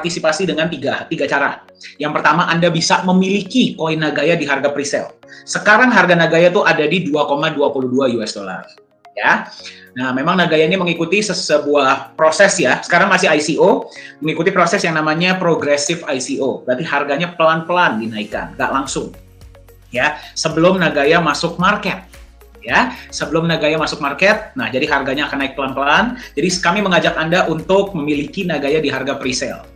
berpartisipasi dengan tiga cara. Yang pertama, Anda bisa memiliki koin Nagaya di harga pre-sale. Sekarang harga Nagaya tuh ada di 2,22 US dollar. Ya, nah memang Nagaya ini mengikuti sebuah proses ya. Sekarang masih ICO, mengikuti proses yang namanya progressive ICO. Berarti harganya pelan-pelan dinaikkan, nggak langsung. Ya, sebelum Nagaya masuk market. Ya, sebelum Nagaya masuk market, nah jadi harganya akan naik pelan-pelan. Jadi kami mengajak Anda untuk memiliki Nagaya di harga pre-sale.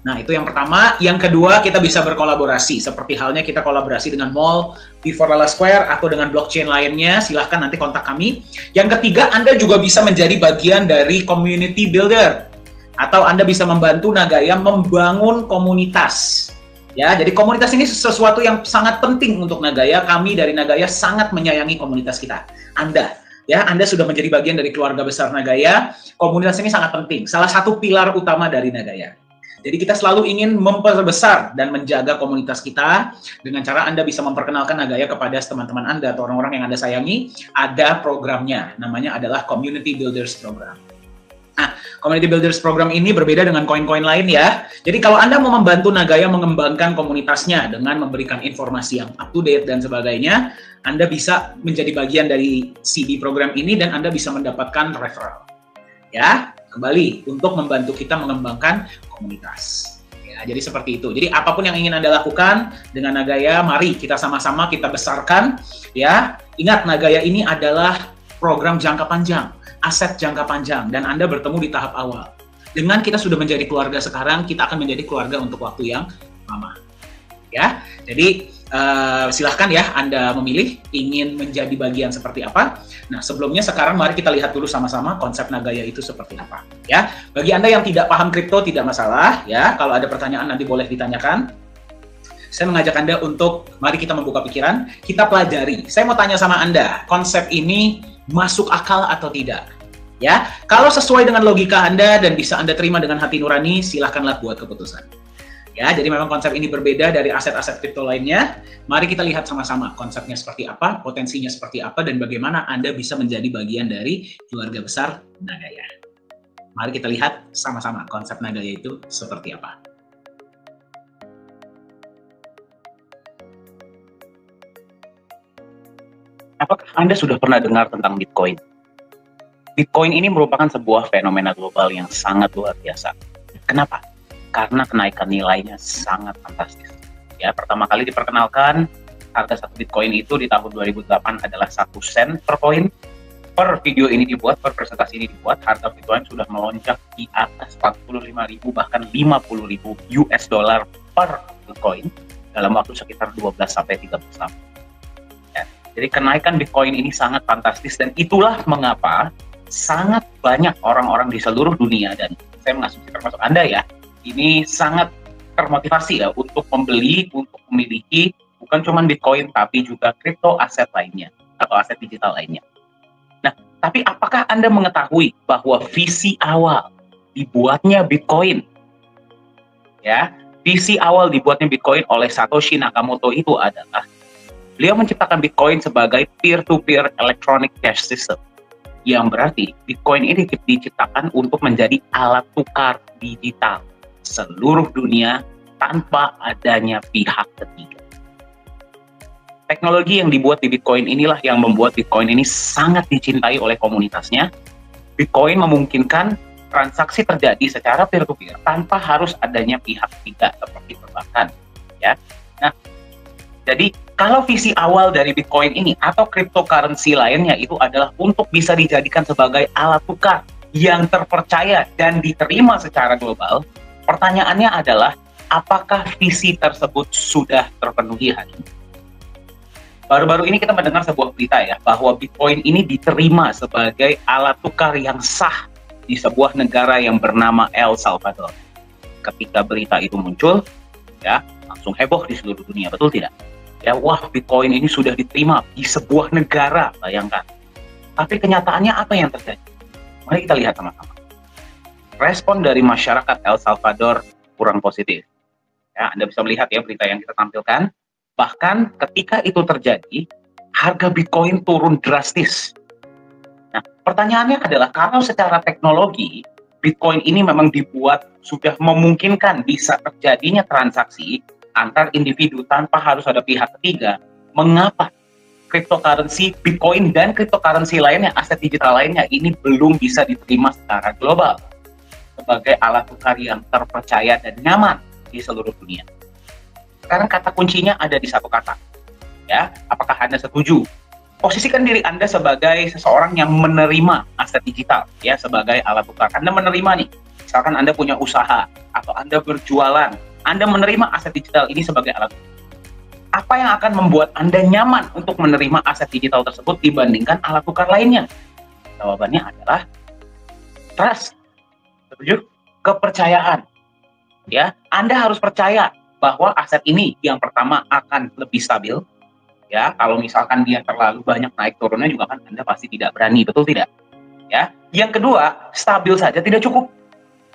Nah, itu yang pertama. Yang kedua, kita bisa berkolaborasi. Seperti halnya kita kolaborasi dengan mall, Before Lala Square, atau dengan blockchain lainnya. Silahkan nanti kontak kami. Yang ketiga, Anda juga bisa menjadi bagian dari community builder. Atau Anda bisa membantu Nagaya membangun komunitas. Ya, jadi komunitas ini sesuatu yang sangat penting untuk Nagaya. Kami dari Nagaya sangat menyayangi komunitas kita. Anda sudah menjadi bagian dari keluarga besar Nagaya. Komunitas ini sangat penting. Salah satu pilar utama dari Nagaya. Jadi kita selalu ingin memperbesar dan menjaga komunitas kita dengan cara Anda bisa memperkenalkan Nagaya kepada teman-teman Anda atau orang-orang yang Anda sayangi. Ada programnya, namanya adalah Community Builders Program. Nah, Community Builders Program ini berbeda dengan koin-koin lain ya. Jadi kalau Anda mau membantu Nagaya mengembangkan komunitasnya dengan memberikan informasi yang up to date dan sebagainya, Anda bisa menjadi bagian dari CD program ini dan Anda bisa mendapatkan referral. Ya, kembali untuk membantu kita mengembangkan komunitas. Ya, jadi seperti itu. Jadi apapun yang ingin Anda lakukan dengan Nagaya, mari kita sama-sama kita besarkan. Ya, ingat Nagaya ini adalah program jangka panjang. Aset jangka panjang, dan Anda bertemu di tahap awal. Dengan kita sudah menjadi keluarga sekarang, kita akan menjadi keluarga untuk waktu yang lama. Ya, jadi silahkan ya Anda memilih ingin menjadi bagian seperti apa. Nah, sebelumnya sekarang mari kita lihat dulu sama-sama konsep Nagaya itu seperti apa. Ya, bagi Anda yang tidak paham kripto tidak masalah. Ya, kalau ada pertanyaan nanti boleh ditanyakan. Saya mengajak Anda untuk mari kita membuka pikiran, kita pelajari. Saya mau tanya sama Anda, konsep ini masuk akal atau tidak? Ya, kalau sesuai dengan logika Anda dan bisa Anda terima dengan hati nurani, silahkanlah buat keputusan. Ya, jadi memang konsep ini berbeda dari aset-aset kripto lainnya. Mari kita lihat sama-sama konsepnya seperti apa, potensinya seperti apa, dan bagaimana Anda bisa menjadi bagian dari keluarga besar Nagaya. Mari kita lihat sama-sama konsep Nagaya itu seperti apa. Apakah Anda sudah pernah dengar tentang Bitcoin? Bitcoin ini merupakan sebuah fenomena global yang sangat luar biasa. Kenapa? Karena kenaikan nilainya sangat fantastis. Ya, pertama kali diperkenalkan, harga satu Bitcoin itu di tahun 2008 adalah 1 sen per koin. Per video ini dibuat, per presentasi ini dibuat, harga Bitcoin sudah melonjak di atas 45.000 bahkan 50.000 US dollar per Bitcoin dalam waktu sekitar 12-13 tahun. Jadi kenaikan Bitcoin ini sangat fantastis dan itulah mengapa sangat banyak orang-orang di seluruh dunia, dan saya mengasumsi termasuk Anda ya, ini sangat termotivasi ya untuk membeli, untuk memiliki bukan cuma Bitcoin tapi juga kripto aset lainnya atau aset digital lainnya. Nah, tapi apakah Anda mengetahui bahwa visi awal dibuatnya Bitcoin? Ya, visi awal dibuatnya Bitcoin oleh Satoshi Nakamoto itu adalah beliau menciptakan Bitcoin sebagai peer-to-peer electronic cash system, yang berarti Bitcoin ini diciptakan untuk menjadi alat tukar digital seluruh dunia tanpa adanya pihak ketiga. Teknologi yang dibuat di Bitcoin inilah yang membuat Bitcoin ini sangat dicintai oleh komunitasnya. Bitcoin memungkinkan transaksi terjadi secara peer-to-peer tanpa harus adanya pihak ketiga seperti perbankan. Ya, nah, jadi kalau visi awal dari Bitcoin ini atau cryptocurrency lainnya itu adalah untuk bisa dijadikan sebagai alat tukar yang terpercaya dan diterima secara global, pertanyaannya adalah apakah visi tersebut sudah terpenuhi hari ini? Baru-baru ini kita mendengar sebuah berita ya, bahwa Bitcoin ini diterima sebagai alat tukar yang sah di sebuah negara yang bernama El Salvador. Ketika berita itu muncul, ya langsung heboh di seluruh dunia, betul tidak? Ya, wah, Bitcoin ini sudah diterima di sebuah negara, bayangkan. Tapi kenyataannya apa yang terjadi? Mari kita lihat sama-sama. Respon dari masyarakat El Salvador kurang positif. Ya, Anda bisa melihat ya berita yang kita tampilkan. Bahkan ketika itu terjadi, harga Bitcoin turun drastis. Nah, pertanyaannya adalah kalau secara teknologi, Bitcoin ini memang dibuat sudah memungkinkan bisa terjadinya transaksi antar individu tanpa harus ada pihak ketiga. Mengapa cryptocurrency Bitcoin dan cryptocurrency lainnya, aset digital lainnya ini belum bisa diterima secara global sebagai alat tukar yang terpercaya dan nyaman di seluruh dunia? Sekarang kata kuncinya ada di satu kata, ya. Apakah Anda setuju? Posisikan diri Anda sebagai seseorang yang menerima aset digital, ya, sebagai alat tukar. Anda menerima nih, misalkan Anda punya usaha atau Anda berjualan, Anda menerima aset digital ini sebagai alat tukar. Apa yang akan membuat Anda nyaman untuk menerima aset digital tersebut dibandingkan alat tukar lainnya? Jawabannya adalah trust. Setuju? Kepercayaan. Ya, Anda harus percaya bahwa aset ini yang pertama akan lebih stabil. Ya, kalau misalkan dia terlalu banyak naik turunnya juga kan Anda pasti tidak berani, betul tidak? Ya. Yang kedua, stabil saja tidak cukup.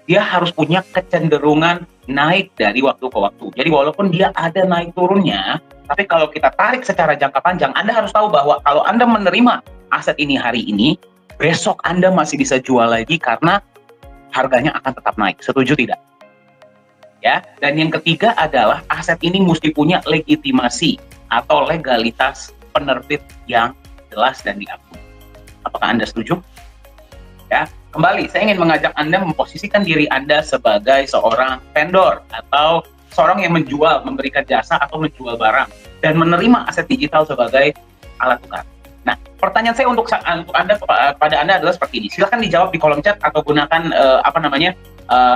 Dia harus punya kecenderungan naik dari waktu ke waktu. Jadi walaupun dia ada naik turunnya, tapi kalau kita tarik secara jangka panjang, Anda harus tahu bahwa kalau Anda menerima aset ini hari ini, besok Anda masih bisa jual lagi karena harganya akan tetap naik. Setuju tidak? Ya. Dan yang ketiga adalah aset ini mesti punya legitimasi atau legalitas penerbit yang jelas dan diakui. Apakah Anda setuju? Ya, kembali saya ingin mengajak Anda memposisikan diri Anda sebagai seorang vendor atau seorang yang menjual, memberikan jasa atau menjual barang dan menerima aset digital sebagai alat tukar. Nah, pertanyaan saya untuk Anda pada Anda adalah seperti ini. Silahkan dijawab di kolom chat atau gunakan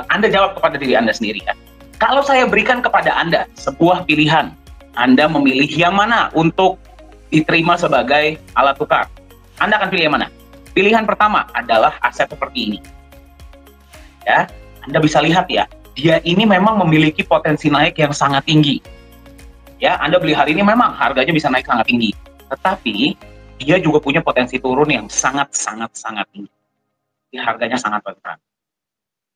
Anda jawab kepada diri Anda sendiri ya. Kalau saya berikan kepada Anda sebuah pilihan, Anda memilih yang mana untuk diterima sebagai alat tukar? Anda akan pilih yang mana? Pilihan pertama adalah aset seperti ini. Ya, Anda bisa lihat ya, dia ini memang memiliki potensi naik yang sangat tinggi. Ya, Anda beli hari ini memang harganya bisa naik sangat tinggi. Tetapi dia juga punya potensi turun yang sangat tinggi. Harganya sangat rentan.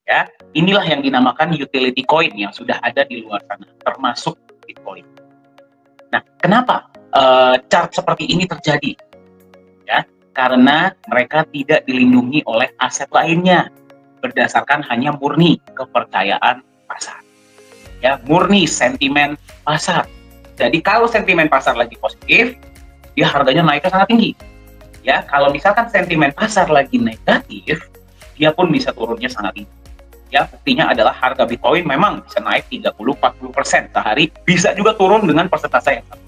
Ya, inilah yang dinamakan utility coin yang sudah ada di luar sana, termasuk Bitcoin. Nah, kenapa chart seperti ini terjadi? Ya, karena mereka tidak dilindungi oleh aset lainnya berdasarkan hanya murni kepercayaan pasar. Ya, murni sentimen pasar. Jadi kalau sentimen pasar lagi positif, dia harganya naiknya sangat tinggi. Ya, kalau misalkan sentimen pasar lagi negatif, dia pun bisa turunnya sangat tinggi. Ya, buktinya adalah harga Bitcoin memang bisa naik 30-40% sehari, bisa juga turun dengan persentase yang sama.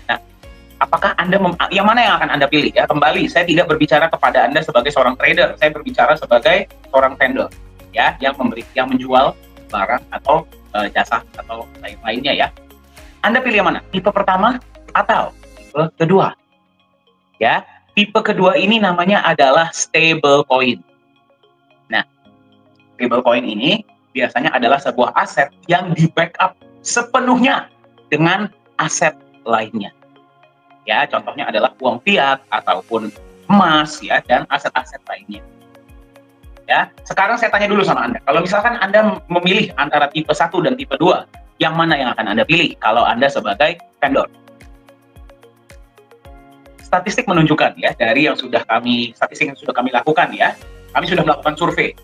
Nah, apakah Anda yang mana yang akan Anda pilih? Ya, kembali saya tidak berbicara kepada Anda sebagai seorang trader, saya berbicara sebagai seorang vendor, ya, yang menjual barang atau jasa atau lainnya ya. Anda pilih yang mana? Tipe pertama atau tipe kedua? Ya, tipe kedua ini namanya adalah stable coin. Nah, stable coin ini biasanya adalah sebuah aset yang di-backup sepenuhnya dengan aset lainnya. Ya, contohnya adalah uang fiat ataupun emas ya, dan aset-aset lainnya. Ya, sekarang saya tanya dulu sama Anda. Kalau misalkan Anda memilih antara tipe 1 dan tipe 2, yang mana yang akan Anda pilih kalau Anda sebagai vendor? Statistik menunjukkan ya, dari statistik yang sudah kami lakukan ya, kami sudah melakukan survei.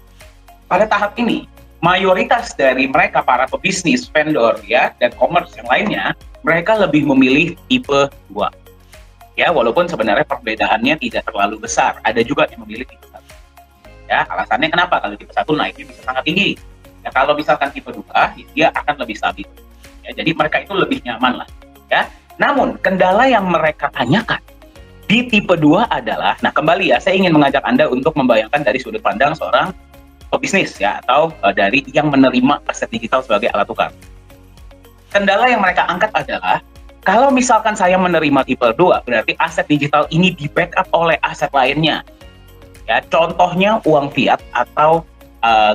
Pada tahap ini, mayoritas dari mereka para pebisnis, vendor ya, dan commerce yang lainnya, mereka lebih memilih tipe 2. Ya, walaupun sebenarnya perbedaannya tidak terlalu besar. Ada juga yang memilih tipe 1. Ya, alasannya kenapa? Kalau tipe 1 naiknya bisa sangat tinggi. Ya, kalau misalkan tipe 2, dia akan lebih stabil. Ya, jadi mereka itu lebih nyaman lah. Ya. Namun, kendala yang mereka tanyakan di tipe 2 adalah, nah kembali ya, saya ingin mengajak Anda untuk membayangkan dari sudut pandang seorang pebisnis ya, atau dari yang menerima aset digital sebagai alat tukar. Kendala yang mereka angkat adalah, kalau misalkan saya menerima tipe 2, berarti aset digital ini di-backup oleh aset lainnya. Ya, contohnya uang fiat atau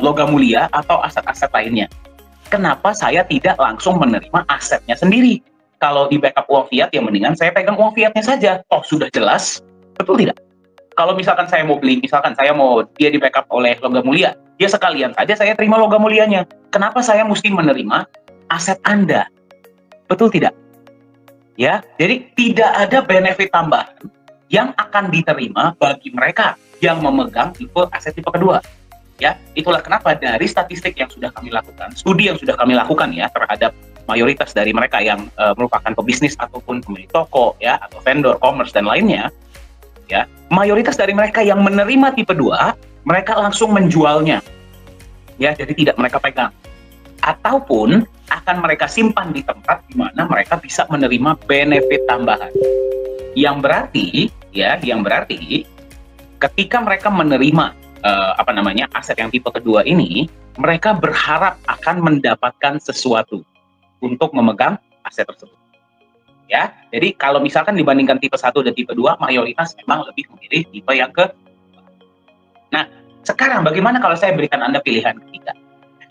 logam mulia atau aset-aset lainnya. Kenapa saya tidak langsung menerima asetnya sendiri? Kalau di-backup uang fiat, ya mendingan saya pegang uang fiatnya saja. Oh, sudah jelas. Betul tidak? Kalau misalkan saya mau beli, misalkan saya mau dia di-backup oleh logam mulia, ya sekalian saja saya terima logam mulianya. Kenapa saya mesti menerima aset Anda? Betul tidak? Ya, jadi tidak ada benefit tambahan yang akan diterima bagi mereka yang memegang aset tipe kedua. Ya, itulah kenapa dari statistik yang sudah kami lakukan, studi yang sudah kami lakukan ya terhadap mayoritas dari mereka yang merupakan pebisnis ataupun pemilik toko ya atau vendor commerce dan lainnya, ya, mayoritas dari mereka yang menerima tipe 2, mereka langsung menjualnya. Ya, jadi tidak mereka pegang. Ataupun akan mereka simpan di tempat di mana mereka bisa menerima benefit tambahan. Yang berarti ketika mereka menerima aset yang tipe kedua ini, mereka berharap akan mendapatkan sesuatu untuk memegang aset tersebut. Ya, jadi kalau misalkan dibandingkan tipe 1 dan tipe 2, mayoritas memang lebih memilih tipe yang ke. Nah, sekarang bagaimana kalau saya berikan Anda pilihan ketiga?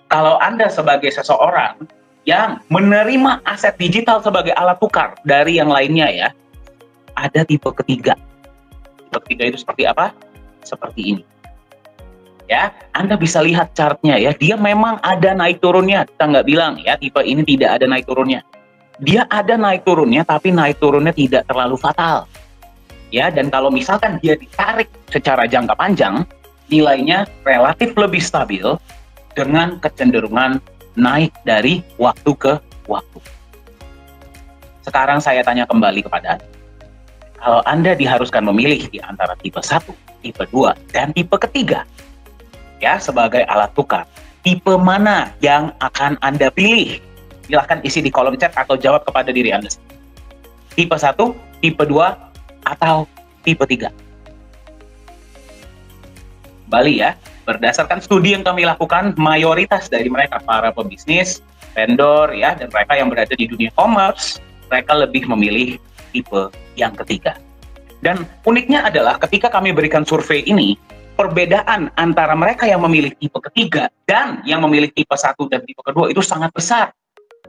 Kalau Anda sebagai seseorang yang menerima aset digital sebagai alat tukar dari yang lainnya ya, ada tipe ketiga. Tipe ketiga itu seperti apa? Seperti ini. Ya, Anda bisa lihat chartnya ya, dia memang ada naik turunnya. Kita nggak bilang ya tipe ini tidak ada naik turunnya. Dia ada naik turunnya, tapi naik turunnya tidak terlalu fatal. Ya, dan kalau misalkan dia ditarik secara jangka panjang, nilainya relatif lebih stabil dengan kecenderungan naik dari waktu ke waktu. Sekarang saya tanya kembali kepada Anda. Kalau Anda diharuskan memilih di antara tipe 1, tipe 2, dan tipe ketiga, ya, sebagai alat tukar, tipe mana yang akan Anda pilih? Silahkan isi di kolom chat atau jawab kepada diri Anda. Tipe 1, tipe 2, atau tipe 3? Bali ya, berdasarkan studi yang kami lakukan, mayoritas dari mereka, para pebisnis, vendor, ya, dan mereka yang berada di dunia commerce, mereka lebih memilih tipe yang ketiga. Dan uniknya adalah ketika kami berikan survei ini, perbedaan antara mereka yang memilih tipe ketiga dan yang memilih tipe 1 dan tipe kedua itu sangat besar.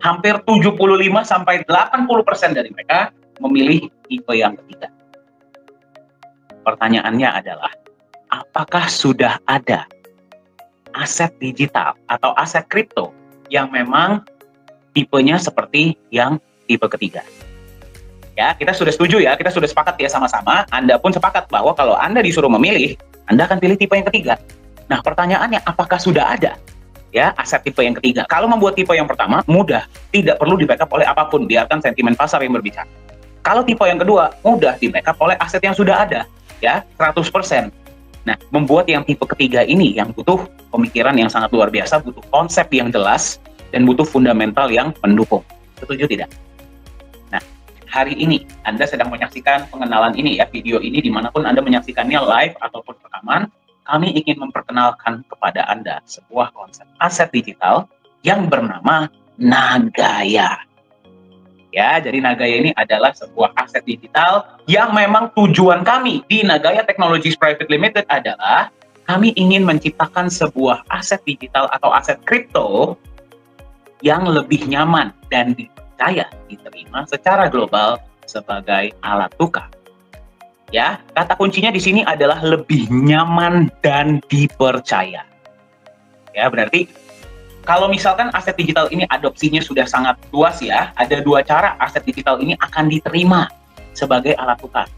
Hampir 75-80% dari mereka memilih tipe yang ketiga. Pertanyaannya adalah, apakah sudah ada aset digital atau aset kripto yang memang tipenya seperti yang tipe ketiga? Ya, kita sudah setuju ya, kita sudah sepakat ya sama-sama. Anda pun sepakat bahwa kalau Anda disuruh memilih, Anda akan pilih tipe yang ketiga. Nah, pertanyaannya, apakah sudah ada ya aset tipe yang ketiga? Kalau membuat tipe yang pertama, mudah, tidak perlu di-backup oleh apapun, biarkan sentimen pasar yang berbicara. Kalau tipe yang kedua, mudah di-backup oleh aset yang sudah ada, ya, 100%. Nah, membuat yang tipe ketiga ini yang butuh pemikiran yang sangat luar biasa, butuh konsep yang jelas, dan butuh fundamental yang mendukung. Setuju tidak? Nah, hari ini Anda sedang menyaksikan pengenalan ini ya, video ini dimanapun Anda menyaksikannya live ataupun rekaman, kami ingin memperkenalkan kepada Anda sebuah konsep aset digital yang bernama Nagaya. Ya, jadi Nagaya ini adalah sebuah aset digital yang memang tujuan kami di Nagaya Technologies Private Limited adalah kami ingin menciptakan sebuah aset digital atau aset kripto yang lebih nyaman dan dipercaya diterima secara global sebagai alat tukar. Ya, kata kuncinya di sini adalah lebih nyaman dan dipercaya. Ya, berarti kalau misalkan aset digital ini adopsinya sudah sangat luas ya, ada dua cara aset digital ini akan diterima sebagai alat tukar.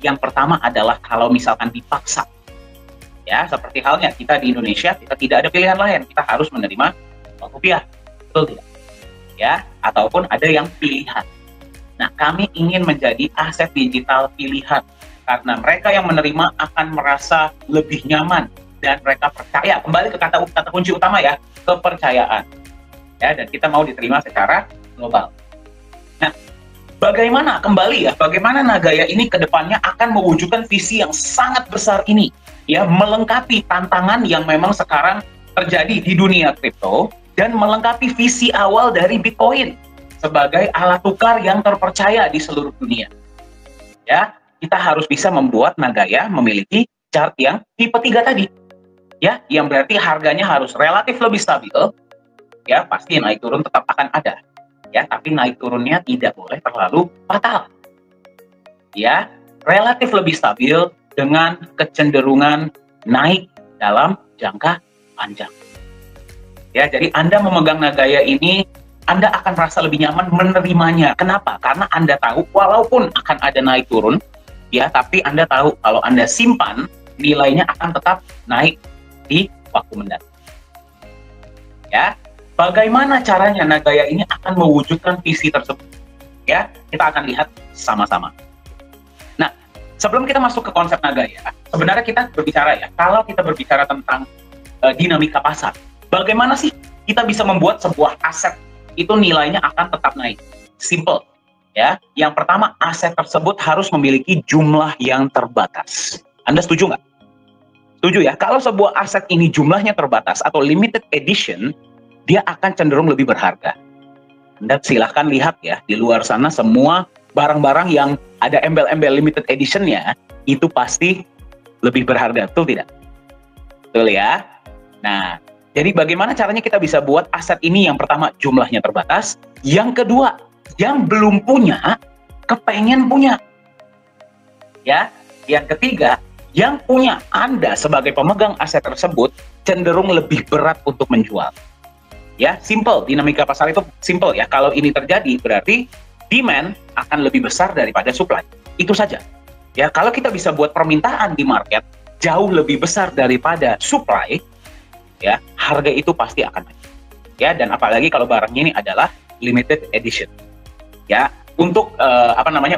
Yang pertama adalah kalau misalkan dipaksa. Ya, seperti halnya kita di Indonesia, kita tidak ada pilihan lain, kita harus menerima rupiah. Betul tidak? Ya, ataupun ada yang pilihan. Nah, kami ingin menjadi aset digital pilihan karena mereka yang menerima akan merasa lebih nyaman dan mereka percaya. Kembali ke kata kunci utama ya, kepercayaan. Ya, dan kita mau diterima secara global. Nah, bagaimana bagaimana Nagaya ini ke depannya akan mewujudkan visi yang sangat besar ini, ya, melengkapi tantangan yang memang sekarang terjadi di dunia kripto dan melengkapi visi awal dari Bitcoin sebagai alat tukar yang terpercaya di seluruh dunia. Ya, kita harus bisa membuat Nagaya memiliki chart yang tipe 3 tadi. Ya, yang berarti harganya harus relatif lebih stabil. Ya, pasti naik turun tetap akan ada. Ya, tapi naik turunnya tidak boleh terlalu fatal. Ya, relatif lebih stabil dengan kecenderungan naik dalam jangka panjang. Ya, jadi Anda memegang Nagaya ini, Anda akan merasa lebih nyaman menerimanya. Kenapa? Karena Anda tahu walaupun akan ada naik turun, ya, tapi Anda tahu kalau Anda simpan, nilainya akan tetap naik di waktu mendatang. Ya, bagaimana caranya Nagaya ini akan mewujudkan visi tersebut? Ya, kita akan lihat sama-sama. Nah, sebelum kita masuk ke konsep Nagaya, sebenarnya kita berbicara ya, kalau kita berbicara tentang dinamika pasar, bagaimana sih kita bisa membuat sebuah aset itu nilainya akan tetap naik? Simple, ya. Yang pertama, aset tersebut harus memiliki jumlah yang terbatas. Anda setuju nggak? Setuju ya? Kalau sebuah aset ini jumlahnya terbatas atau limited edition, dia akan cenderung lebih berharga. Anda silahkan lihat ya, di luar sana semua barang-barang yang ada embel-embel limited edition-nya, itu pasti lebih berharga, betul tidak? Betul ya? Nah, jadi bagaimana caranya kita bisa buat aset ini? Yang pertama, jumlahnya terbatas. Yang kedua, yang belum punya, kepengen punya. Ya, yang ketiga, yang punya, Anda sebagai pemegang aset tersebut cenderung lebih berat untuk menjual. Ya, simple. Dinamika pasar itu simple ya. Kalau ini terjadi, berarti demand akan lebih besar daripada supply. Itu saja. Ya, kalau kita bisa buat permintaan di market jauh lebih besar daripada supply, ya, harga itu pasti akan naik. Ya, dan apalagi kalau barangnya ini adalah limited edition. Ya, untuk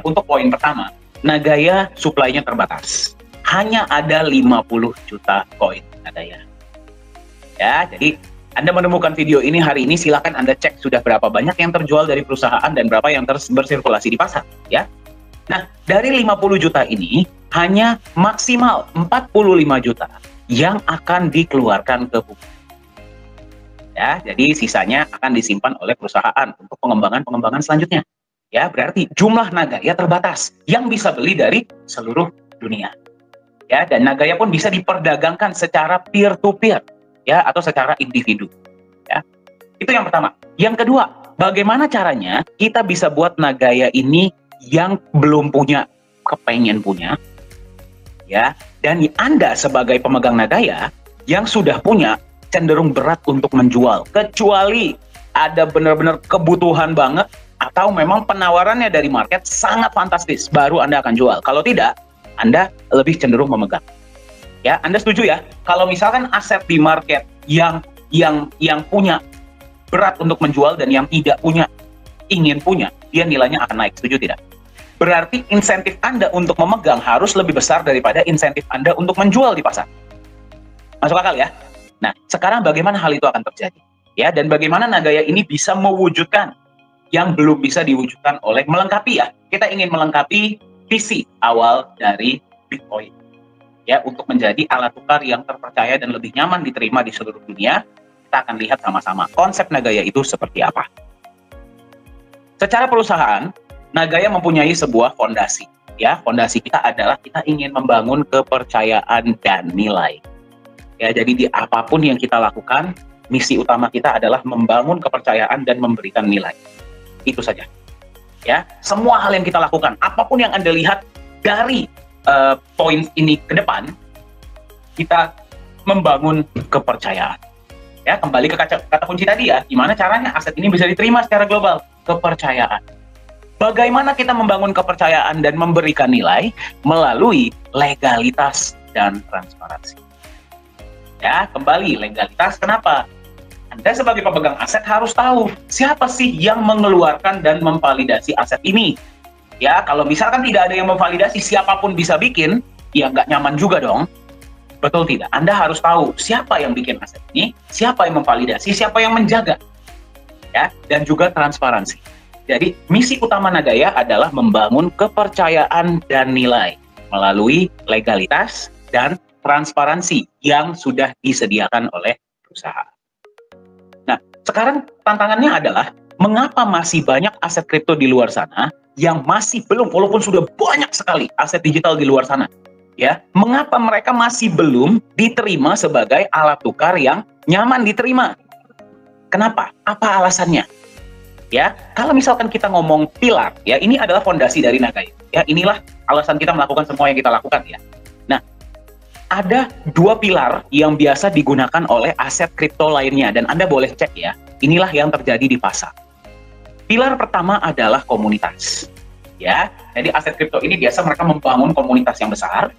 untuk poin pertama, Nagaya supply-nya terbatas. Hanya ada 50 juta koin Nagaya. Ya, jadi Anda menemukan video ini hari ini, silakan Anda cek sudah berapa banyak yang terjual dari perusahaan dan berapa yang bersirkulasi di pasar, ya. Nah, dari 50 juta ini hanya maksimal 45 juta yang akan dikeluarkan ke publik. Ya, jadi sisanya akan disimpan oleh perusahaan untuk pengembangan selanjutnya. Ya, berarti jumlah Nagaya terbatas yang bisa beli dari seluruh dunia. Ya, dan Nagaya pun bisa diperdagangkan secara peer-to-peer, ya, atau secara individu. Ya, itu yang pertama. Yang kedua, bagaimana caranya kita bisa buat Nagaya ini yang belum punya, kepengen punya, ya, dan Anda sebagai pemegang Nagaya yang sudah punya cenderung berat untuk menjual, kecuali ada benar-benar kebutuhan banget atau memang penawarannya dari market sangat fantastis, baru Anda akan jual. Kalau tidak, Anda lebih cenderung memegang. Ya, Anda setuju ya? Kalau misalkan aset di market yang punya berat untuk menjual dan yang tidak punya ingin punya, dia nilainya akan naik. Setuju tidak? Berarti insentif Anda untuk memegang harus lebih besar daripada insentif Anda untuk menjual di pasar. Masuk akal ya? Nah, sekarang bagaimana hal itu akan terjadi? Ya, dan bagaimana Nagaya ini bisa mewujudkan yang belum bisa diwujudkan oleh melengkapi ya. Kita ingin melengkapi visi awal dari Bitcoin. Ya, untuk menjadi alat tukar yang terpercaya dan lebih nyaman diterima di seluruh dunia, kita akan lihat sama-sama konsep Nagaya itu seperti apa. Secara perusahaan, Nagaya mempunyai sebuah fondasi. Ya, fondasi kita adalah kita ingin membangun kepercayaan dan nilai. Ya, jadi di apapun yang kita lakukan, misi utama kita adalah membangun kepercayaan dan memberikan nilai. Itu saja. Ya, semua hal yang kita lakukan, apapun yang Anda lihat dari poin ini ke depan, kita membangun kepercayaan. Ya, kembali ke kata kunci tadi ya, gimana caranya aset ini bisa diterima secara global? Kepercayaan. Bagaimana kita membangun kepercayaan dan memberikan nilai? Melalui legalitas dan transparansi. Ya, kembali legalitas, kenapa? Anda sebagai pemegang aset harus tahu siapa sih yang mengeluarkan dan memvalidasi aset ini. Ya, kalau misalkan tidak ada yang memvalidasi, siapapun bisa bikin, ya nggak nyaman juga dong. Betul tidak? Anda harus tahu siapa yang bikin aset ini, siapa yang memvalidasi, siapa yang menjaga. Ya, dan juga transparansi. Jadi, misi utama Nagaya adalah membangun kepercayaan dan nilai melalui legalitas dan transparansi yang sudah disediakan oleh perusahaan. Nah, sekarang tantangannya adalah mengapa masih banyak aset kripto di luar sana yang masih belum, walaupun sudah banyak sekali aset digital di luar sana, ya, mengapa mereka masih belum diterima sebagai alat tukar yang nyaman diterima? Kenapa? Apa alasannya? Ya, kalau misalkan kita ngomong pilar, ya, ini adalah fondasi dari Nagaya. Ya, inilah alasan kita melakukan semua yang kita lakukan, ya. Nah, ada dua pilar yang biasa digunakan oleh aset kripto lainnya, dan Anda boleh cek ya, inilah yang terjadi di pasar. Pilar pertama adalah komunitas. Ya, jadi aset kripto ini biasa mereka membangun komunitas yang besar,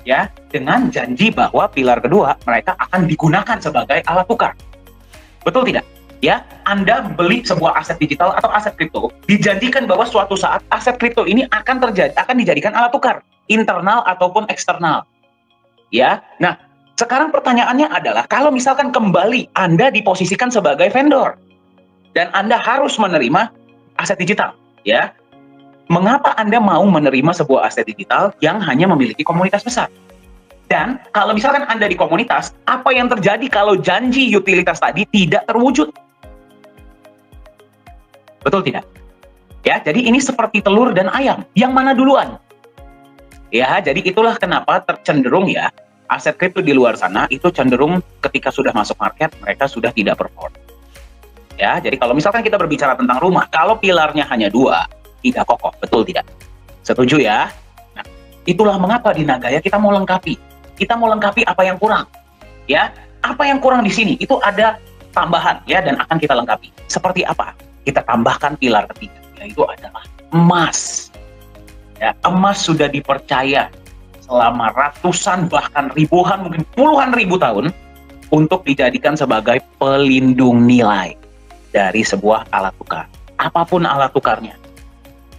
ya, dengan janji bahwa pilar kedua mereka akan digunakan sebagai alat tukar. Betul tidak? Ya, Anda beli sebuah aset digital atau aset kripto, dijanjikan bahwa suatu saat aset kripto ini akan dijadikan alat tukar, internal ataupun eksternal. Ya, nah sekarang pertanyaannya adalah kalau misalkan kembali Anda diposisikan sebagai vendor dan Anda harus menerima aset digital, ya, mengapa Anda mau menerima sebuah aset digital yang hanya memiliki komunitas besar? Dan kalau misalkan Anda di komunitas, apa yang terjadi kalau janji utilitas tadi tidak terwujud? Betul tidak? Ya, jadi ini seperti telur dan ayam. Yang mana duluan? Ya, jadi itulah kenapa tercenderung ya, aset kripto di luar sana itu cenderung ketika sudah masuk market, mereka sudah tidak perform. Ya, jadi kalau misalkan kita berbicara tentang rumah, kalau pilarnya hanya 2, tidak kokoh. Betul tidak? Setuju ya? Nah, itulah mengapa di Nagaya kita mau lengkapi. Kita mau lengkapi apa yang kurang. Ya, apa yang kurang di sini? Itu ada tambahan ya, dan akan kita lengkapi. Seperti apa? Kita tambahkan pilar ketiga, yaitu adalah emas. Ya, emas sudah dipercaya selama ratusan bahkan ribuan, mungkin puluhan ribu tahun untuk dijadikan sebagai pelindung nilai dari sebuah alat tukar. Apapun alat tukarnya.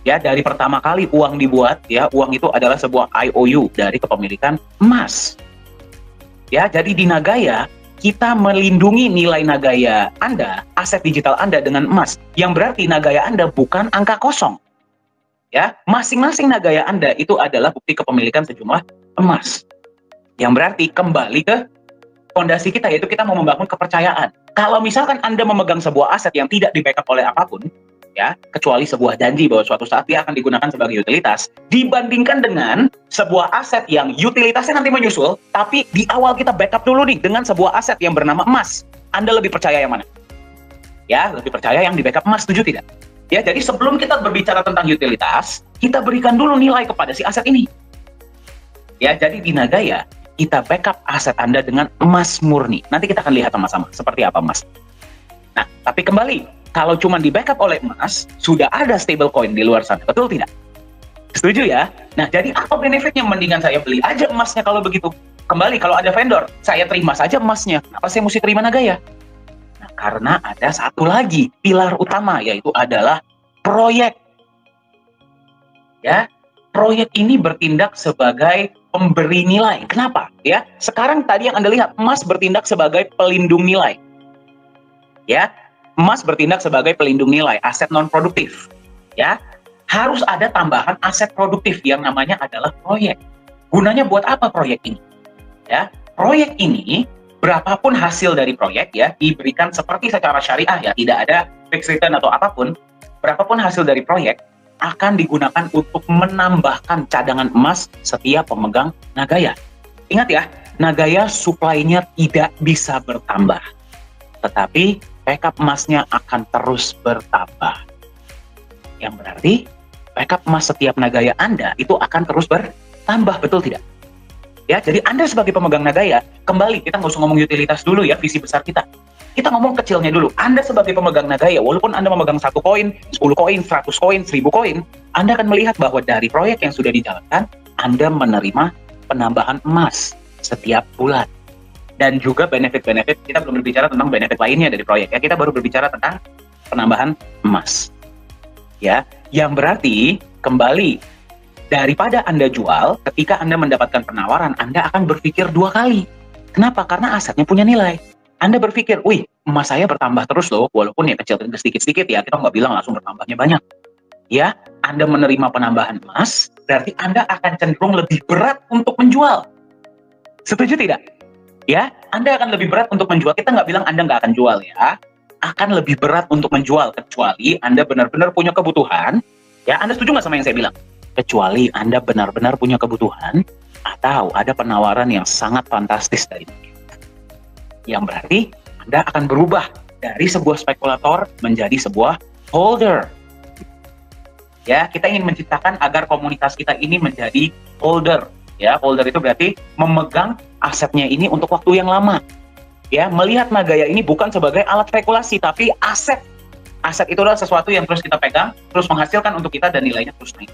Ya, dari pertama kali uang dibuat, ya, uang itu adalah sebuah IOU dari kepemilikan emas. Ya, jadi di Nagaya kita melindungi nilai Nagaya Anda, aset digital Anda dengan emas, yang berarti Nagaya Anda bukan angka kosong. Ya, masing-masing Nagaya Anda itu adalah bukti kepemilikan sejumlah emas. Yang berarti kembali ke fondasi kita, yaitu kita mau membangun kepercayaan. Kalau misalkan Anda memegang sebuah aset yang tidak di-backup oleh apapun, ya, kecuali sebuah janji bahwa suatu saat dia akan digunakan sebagai utilitas, dibandingkan dengan sebuah aset yang utilitasnya nanti menyusul, tapi di awal kita backup dulu nih dengan sebuah aset yang bernama emas. Anda lebih percaya yang mana? Ya, lebih percaya yang di backup emas, setuju tidak? Ya, jadi sebelum kita berbicara tentang utilitas, kita berikan dulu nilai kepada si aset ini. Ya, jadi di Nagaya, kita backup aset Anda dengan emas murni. Nanti kita akan lihat sama-sama seperti apa emas. Nah, tapi kembali, kalau cuma di backup oleh emas, sudah ada stablecoin di luar sana, betul tidak? Setuju ya? Nah, jadi apa benefitnya? Mendingan saya beli aja emasnya kalau begitu. Kembali, kalau ada vendor, saya terima saja emasnya. Kenapa saya mesti terima Nagaya? Nah, karena ada satu lagi pilar utama, yaitu adalah proyek. Ya, proyek ini bertindak sebagai pemberi nilai. Kenapa? Ya, sekarang tadi yang Anda lihat, emas bertindak sebagai pelindung nilai. Ya, emas bertindak sebagai pelindung nilai, aset non-produktif. Ya, harus ada tambahan aset produktif yang namanya adalah proyek. Gunanya buat apa proyek ini? Ya, proyek ini, berapapun hasil dari proyek ya, diberikan seperti secara syariah ya, tidak ada fixed return atau apapun, berapapun hasil dari proyek, akan digunakan untuk menambahkan cadangan emas setiap pemegang Nagaya. Ingat ya, Nagaya supply-nya tidak bisa bertambah. Tetapi backup emasnya akan terus bertambah. Yang berarti backup emas setiap Nagaya Anda itu akan terus bertambah, betul tidak? Ya, jadi Anda sebagai pemegang Nagaya, kembali kita nggak usah ngomong utilitas dulu ya, visi besar kita. Kita ngomong kecilnya dulu. Anda sebagai pemegang Nagaya, walaupun Anda memegang 1 koin, 10 koin, 100 koin, 1000 koin, Anda akan melihat bahwa dari proyek yang sudah dijalankan, Anda menerima penambahan emas setiap bulan. Dan juga benefit-benefit, kita belum berbicara tentang benefit lainnya dari proyek ya, kita baru berbicara tentang penambahan emas. Ya, yang berarti kembali, daripada Anda jual, ketika Anda mendapatkan penawaran, Anda akan berpikir 2 kali. Kenapa? Karena asetnya punya nilai. Anda berpikir, wih, emas saya bertambah terus loh, walaupun ya kecil sedikit-sedikit ya, kita nggak bilang langsung bertambahnya banyak. Ya, Anda menerima penambahan emas, berarti Anda akan cenderung lebih berat untuk menjual. Setuju tidak? Ya, Anda akan lebih berat untuk menjual. Kita nggak bilang Anda nggak akan jual ya. Akan lebih berat untuk menjual, kecuali Anda benar-benar punya kebutuhan. Ya, Anda setuju nggak sama yang saya bilang? Kecuali Anda benar-benar punya kebutuhan, atau ada penawaran yang sangat fantastis dari market. Yang berarti Anda akan berubah dari sebuah spekulator menjadi sebuah holder. Ya, kita ingin menciptakan agar komunitas kita ini menjadi holder. Ya, holder itu berarti memegang asetnya ini untuk waktu yang lama. Ya, melihat Nagaya ini bukan sebagai alat spekulasi, tapi aset. Aset itu adalah sesuatu yang terus kita pegang, terus menghasilkan untuk kita dan nilainya terus naik.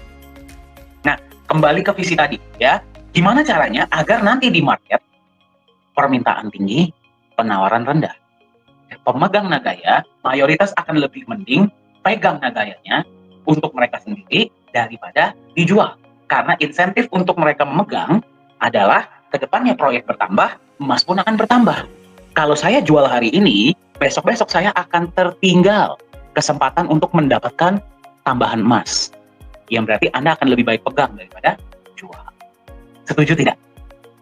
Nah, kembali ke visi tadi, ya. Gimana caranya agar nanti di market permintaan tinggi, penawaran rendah? Pemegang Nagaya mayoritas akan lebih mending pegang Nagayanya untuk mereka sendiri daripada dijual. Karena insentif untuk mereka memegang adalah kedepannya proyek bertambah, emas pun akan bertambah. Kalau saya jual hari ini, besok-besok saya akan tertinggal kesempatan untuk mendapatkan tambahan emas. Yang berarti Anda akan lebih baik pegang daripada jual. Setuju tidak?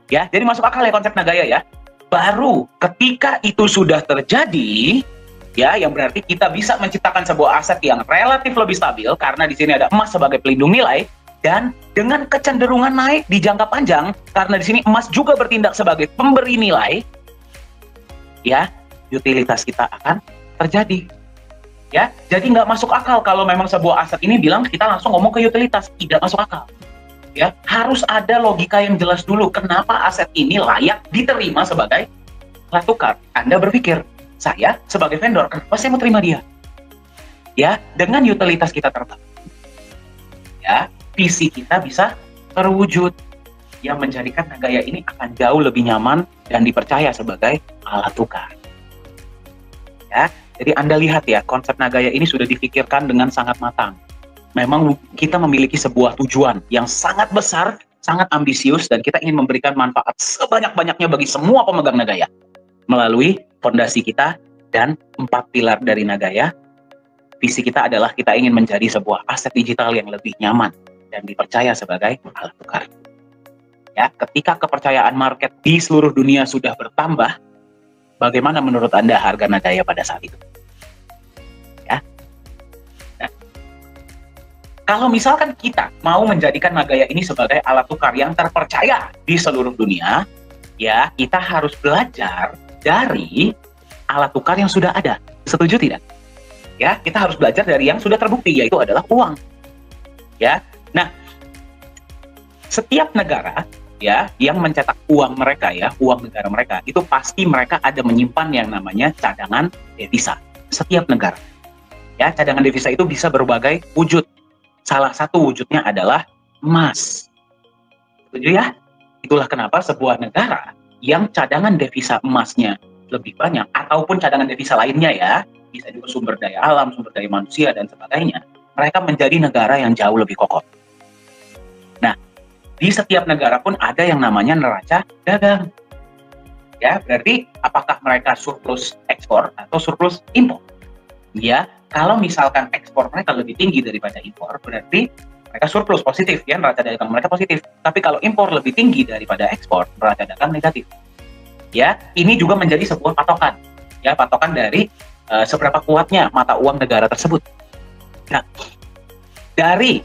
Ya, jadi masuk akal ya konsep Nagaya ya. Baru ketika itu sudah terjadi, ya, yang berarti kita bisa menciptakan sebuah aset yang relatif lebih stabil karena di sini ada emas sebagai pelindung nilai dan dengan kecenderungan naik di jangka panjang karena di sini emas juga bertindak sebagai pemberi nilai, ya, utilitas kita akan terjadi. Ya, jadi nggak masuk akal kalau memang sebuah aset ini bilang kita langsung ngomong ke utilitas, tidak masuk akal. Ya, harus ada logika yang jelas dulu kenapa aset ini layak diterima sebagai alat tukar. Anda berpikir, saya sebagai vendor, kenapa saya mau terima dia? Ya, dengan utilitas kita terbangun, ya, visi kita bisa terwujud yang menjadikan Nagaya ini akan jauh lebih nyaman dan dipercaya sebagai alat tukar. Ya, jadi Anda lihat ya, konsep Nagaya ini sudah dipikirkan dengan sangat matang. Memang kita memiliki sebuah tujuan yang sangat besar, sangat ambisius, dan kita ingin memberikan manfaat sebanyak-banyaknya bagi semua pemegang Nagaya melalui fondasi kita dan 4 pilar dari Nagaya. Visi kita adalah kita ingin menjadi sebuah aset digital yang lebih nyaman dan dipercaya sebagai alat tukar. Ya, ketika kepercayaan market di seluruh dunia sudah bertambah, bagaimana menurut Anda harga Nagaya pada saat itu? Kalau misalkan kita mau menjadikan Nagaya ini sebagai alat tukar yang terpercaya di seluruh dunia, ya, kita harus belajar dari alat tukar yang sudah ada. Setuju tidak? Ya, kita harus belajar dari yang sudah terbukti, yaitu adalah uang. Ya, nah, setiap negara ya yang mencetak uang mereka, ya, uang negara mereka, itu pasti mereka ada menyimpan yang namanya cadangan devisa. Setiap negara, ya, cadangan devisa itu bisa berbagai wujud. Salah satu wujudnya adalah emas. Setuju ya? Itulah kenapa sebuah negara yang cadangan devisa emasnya lebih banyak, ataupun cadangan devisa lainnya ya, bisa juga sumber daya alam, sumber daya manusia, dan sebagainya, mereka menjadi negara yang jauh lebih kokoh. Nah, di setiap negara pun ada yang namanya neraca dagang. Ya, berarti apakah mereka surplus ekspor atau surplus impor? Ya, kalau misalkan ekspor mereka lebih tinggi daripada impor, berarti mereka surplus positif, ya, neraca dagang mereka positif. Tapi kalau impor lebih tinggi daripada ekspor, neraca dagang negatif. Ya, ini juga menjadi sebuah patokan, ya, patokan dari seberapa kuatnya mata uang negara tersebut. Nah, dari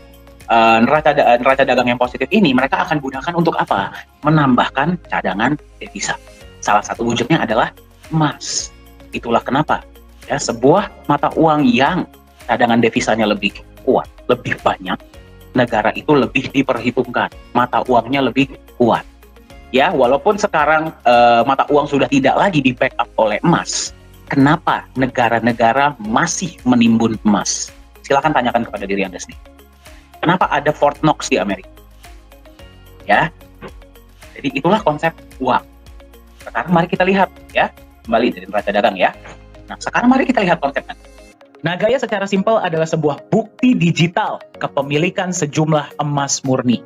neraca dagang yang positif ini, mereka akan gunakan untuk apa? Menambahkan cadangan devisa. Salah satu wujudnya adalah emas. Itulah kenapa, ya, sebuah mata uang yang cadangan devisanya lebih kuat, lebih banyak, negara itu lebih diperhitungkan, mata uangnya lebih kuat. Ya, walaupun sekarang mata uang sudah tidak lagi di backup oleh emas, kenapa negara-negara masih menimbun emas? Silakan tanyakan kepada diri Anda sendiri. Kenapa ada Fort Knox di Amerika? Ya, jadi itulah konsep uang. Sekarang mari kita lihat, ya, kembali dari neraca dagang, ya. Nah, sekarang mari kita lihat konsepnya. Nagaya secara simpel adalah sebuah bukti digital kepemilikan sejumlah emas murni.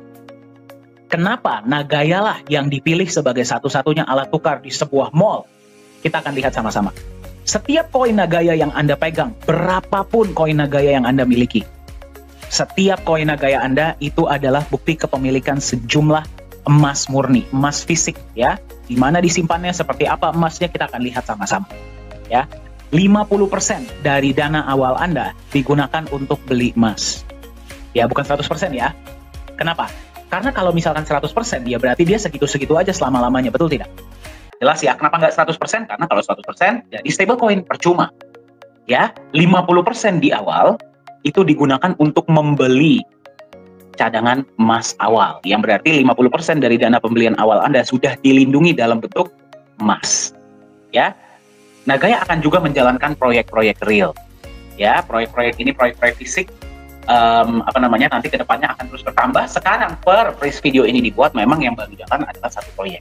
Kenapa Nagaya lah yang dipilih sebagai satu-satunya alat tukar di sebuah mall? Kita akan lihat sama-sama. Setiap koin Nagaya yang Anda pegang, berapapun koin Nagaya yang Anda miliki, setiap koin Nagaya Anda itu adalah bukti kepemilikan sejumlah emas murni, emas fisik, ya. Di mana disimpannya, seperti apa emasnya, kita akan lihat sama-sama, ya. 50% dari dana awal Anda digunakan untuk beli emas. Ya, bukan 100% ya. Kenapa? Karena kalau misalkan 100%, ya berarti dia segitu-segitu aja selama-lamanya, betul tidak? Jelas ya, kenapa nggak 100%? Karena kalau 100% jadi stablecoin, percuma. Ya, 50% di awal itu digunakan untuk membeli cadangan emas awal. Yang berarti 50% dari dana pembelian awal Anda sudah dilindungi dalam bentuk emas. Ya, Nagaya akan juga menjalankan proyek-proyek real. Ya, proyek-proyek ini proyek-proyek fisik nanti kedepannya akan terus bertambah. Sekarang per video ini dibuat, memang yang baru jalan adalah satu proyek.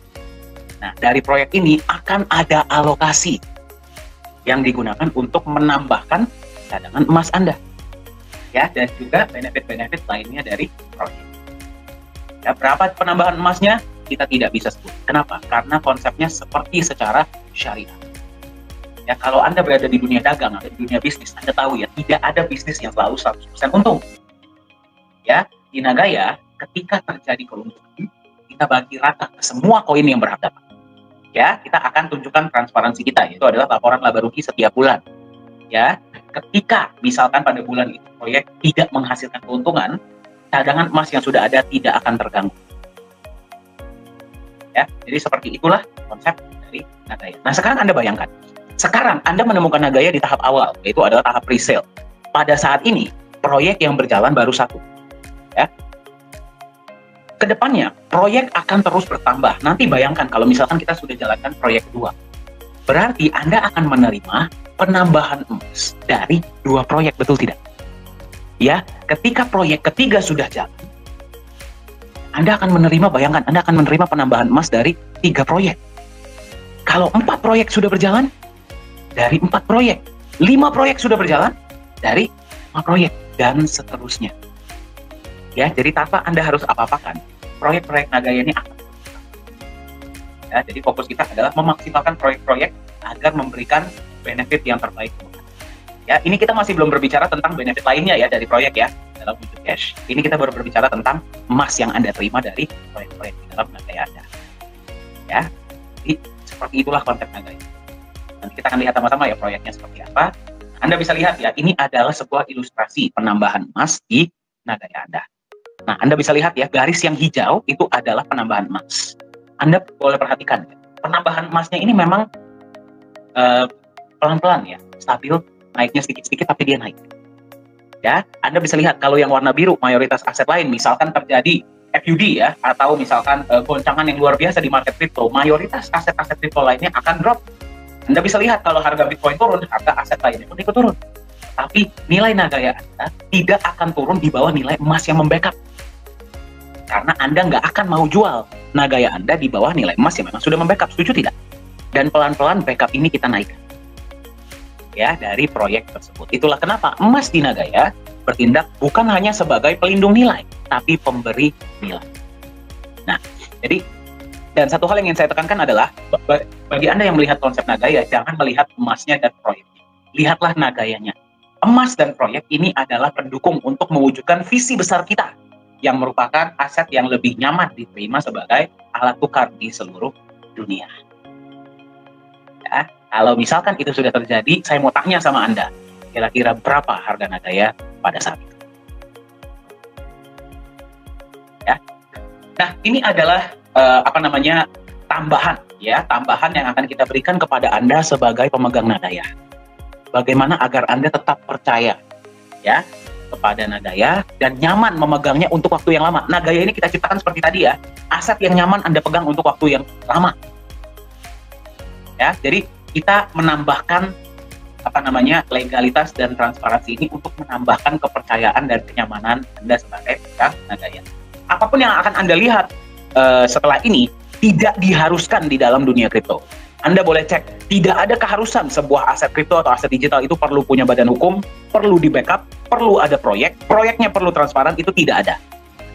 Nah, dari proyek ini akan ada alokasi yang digunakan untuk menambahkan cadangan emas Anda, ya, dan juga benefit-benefit lainnya dari proyek. Ya, berapa penambahan emasnya kita tidak bisa sebut. Kenapa? Karena konsepnya seperti secara syariah. Ya, kalau Anda berada di dunia dagang atau di dunia bisnis, Anda tahu ya, tidak ada bisnis yang selalu 100% untung. Ya, di Nagaya, ketika terjadi keuntungan, kita bagi rata ke semua koin yang berharga. Ya, kita akan tunjukkan transparansi kita, yaitu adalah laporan laba rugi setiap bulan. Ya, ketika misalkan pada bulan itu proyek tidak menghasilkan keuntungan, cadangan emas yang sudah ada tidak akan terganggu. Ya, jadi seperti itulah konsep dari Nagaya. Nah, sekarang Anda bayangkan, sekarang Anda menemukan Nagaya di tahap awal, yaitu adalah tahap pre-sale. Pada saat ini, proyek yang berjalan baru satu. Ya. Kedepannya, proyek akan terus bertambah. Nanti bayangkan kalau misalkan kita sudah jalankan proyek kedua. Berarti Anda akan menerima penambahan emas dari 2 proyek, betul tidak? Ya, ketika proyek ketiga sudah jalan, Anda akan menerima, bayangkan, Anda akan menerima penambahan emas dari 3 proyek. Kalau 4 proyek sudah berjalan, dari 4 proyek. 5 proyek sudah berjalan, dari 5 proyek, dan seterusnya. Ya, jadi tanpa Anda harus apa-apakan, proyek-proyek Nagaya ini akan berjalan. Ya, jadi fokus kita adalah memaksimalkan proyek-proyek agar memberikan benefit yang terbaik. Ya, ini kita masih belum berbicara tentang benefit lainnya ya dari proyek ya, dalam wujud cash. Ini kita baru berbicara tentang emas yang Anda terima dari proyek-proyek di dalam Nagaya Anda. Ya, jadi seperti itulah konsep Nagaya. Nanti kita akan lihat sama-sama ya proyeknya seperti apa. Anda bisa lihat ya, ini adalah sebuah ilustrasi penambahan emas di Nagaya Anda. Nah, Anda bisa lihat ya, garis yang hijau itu adalah penambahan emas. Anda boleh perhatikan, penambahan emasnya ini memang pelan-pelan ya, stabil, naiknya sedikit-sedikit tapi dia naik. Ya, Anda bisa lihat kalau yang warna biru mayoritas aset lain, misalkan terjadi FUD ya, atau misalkan goncangan yang luar biasa di market crypto, mayoritas aset-aset crypto lainnya akan drop. Anda bisa lihat kalau harga Bitcoin turun, harga aset lainnya pun ikut turun. Tapi nilai Nagaya Anda tidak akan turun di bawah nilai emas yang membackup. Karena Anda nggak akan mau jual Nagaya Anda di bawah nilai emas yang memang sudah membackup, setuju tidak? Dan pelan-pelan backup ini kita naikkan. Ya, dari proyek tersebut. Itulah kenapa emas di Nagaya bertindak bukan hanya sebagai pelindung nilai, tapi pemberi nilai. Nah, jadi, dan satu hal yang ingin saya tekankan adalah, bagi Anda yang melihat konsep Nagaya, jangan melihat emasnya dan proyeknya. Lihatlah Nagayanya. Emas dan proyek ini adalah pendukung untuk mewujudkan visi besar kita, yang merupakan aset yang lebih nyaman diterima sebagai alat tukar di seluruh dunia. Ya, kalau misalkan itu sudah terjadi, saya mau tanya sama Anda, kira-kira berapa harga Nagaya pada saat itu? Ya. Nah, ini adalah tambahan yang akan kita berikan kepada Anda sebagai pemegang Nagaya. Bagaimana agar Anda tetap percaya ya kepada Nagaya dan nyaman memegangnya untuk waktu yang lama. Nagaya ini kita ciptakan seperti tadi ya, aset yang nyaman Anda pegang untuk waktu yang lama. Ya, jadi kita menambahkan legalitas dan transparansi ini untuk menambahkan kepercayaan dan kenyamanan Anda sebagai pemegang Nagaya. Apapun yang akan Anda lihat setelah ini tidak diharuskan di dalam dunia kripto. Anda boleh cek, tidak ada keharusan sebuah aset kripto atau aset digital itu perlu punya badan hukum, perlu di backup, perlu ada proyeknya perlu transparan, itu tidak ada.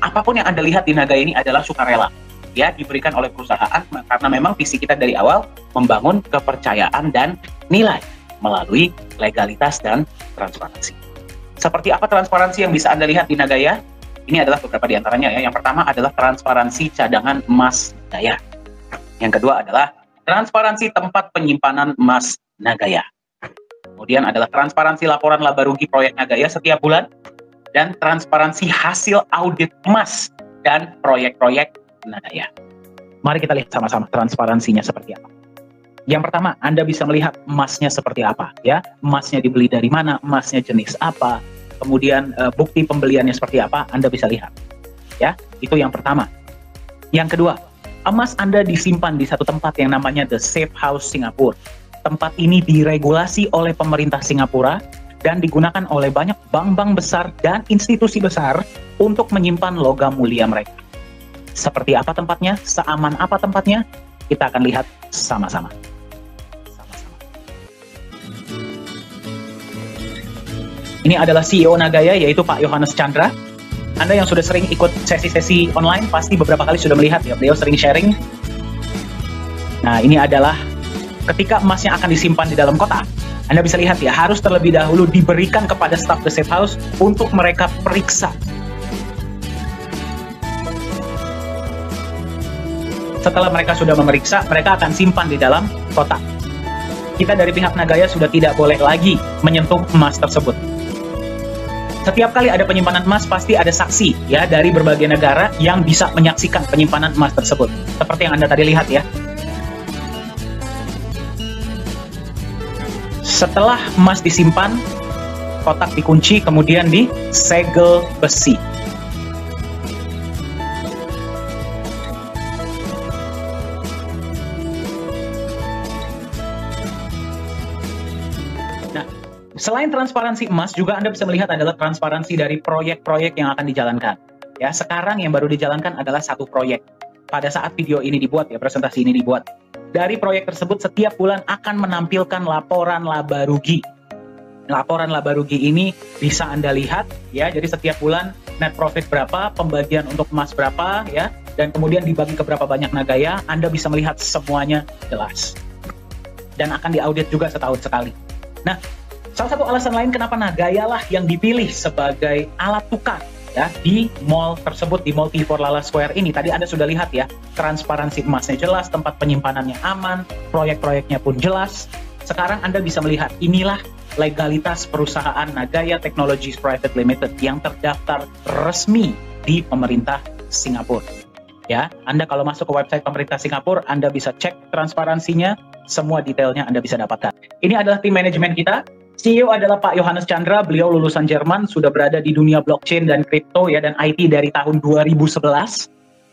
Apapun yang Anda lihat di Nagaya ini adalah sukarela, ya, diberikan oleh perusahaan, karena memang visi kita dari awal membangun kepercayaan dan nilai melalui legalitas dan transparansi. Seperti apa transparansi yang bisa Anda lihat di Nagaya? Ini adalah beberapa di antaranya ya. Yang pertama adalah transparansi cadangan emas Nagaya. Yang kedua adalah transparansi tempat penyimpanan emas Nagaya. Kemudian adalah transparansi laporan laba rugi proyek Nagaya setiap bulan, dan transparansi hasil audit emas dan proyek-proyek Nagaya. Mari kita lihat sama-sama transparansinya seperti apa. Yang pertama, Anda bisa melihat emasnya seperti apa ya. Emasnya dibeli dari mana, emasnya jenis apa, kemudian bukti pembeliannya seperti apa, Anda bisa lihat. Ya, itu yang pertama. Yang kedua, emas Anda disimpan di satu tempat yang namanya The Safe House Singapura. Tempat ini diregulasi oleh pemerintah Singapura dan digunakan oleh banyak bank-bank besar dan institusi besar untuk menyimpan logam mulia mereka. Seperti apa tempatnya? Seaman apa tempatnya? Kita akan lihat sama-sama. Ini adalah CEO Nagaya, yaitu Pak Yohanes Chandra. Anda yang sudah sering ikut sesi-sesi online pasti beberapa kali sudah melihat ya, beliau sering sharing. Nah, ini adalah ketika emasnya akan disimpan di dalam kotak. Anda bisa lihat ya, harus terlebih dahulu diberikan kepada staf The Safe House untuk mereka periksa. Setelah mereka sudah memeriksa, mereka akan simpan di dalam kotak. Kita dari pihak Nagaya sudah tidak boleh lagi menyentuh emas tersebut. Setiap kali ada penyimpanan emas, pasti ada saksi ya dari berbagai negara yang bisa menyaksikan penyimpanan emas tersebut. Seperti yang Anda tadi lihat ya. Setelah emas disimpan, kotak dikunci, kemudian disegel besi. Nah, selain transparansi emas, juga Anda bisa melihat adalah transparansi dari proyek-proyek yang akan dijalankan. Ya, sekarang yang baru dijalankan adalah satu proyek. Pada saat video ini dibuat, ya presentasi ini dibuat. Dari proyek tersebut setiap bulan akan menampilkan laporan laba rugi. Laporan laba rugi ini bisa Anda lihat, ya. Jadi setiap bulan net profit berapa, pembagian untuk emas berapa, ya, dan kemudian dibagi ke berapa banyak Nagaya. Anda bisa melihat semuanya jelas. Dan akan diaudit juga setahun sekali. Nah, salah satu alasan lain kenapa Nagaya lah yang dipilih sebagai alat tukar ya di mall tersebut, di Mall P4 Lala Square ini. Tadi Anda sudah lihat ya, transparansi emasnya jelas, tempat penyimpanannya aman, proyek-proyeknya pun jelas. Sekarang Anda bisa melihat inilah legalitas perusahaan Nagaya Technologies Private Limited yang terdaftar resmi di pemerintah Singapura. Ya, Anda kalau masuk ke website pemerintah Singapura, Anda bisa cek transparansinya, semua detailnya Anda bisa dapatkan. Ini adalah tim manajemen kita. CEO adalah Pak Yohanes Chandra, beliau lulusan Jerman, sudah berada di dunia blockchain dan kripto ya dan IT dari tahun 2011.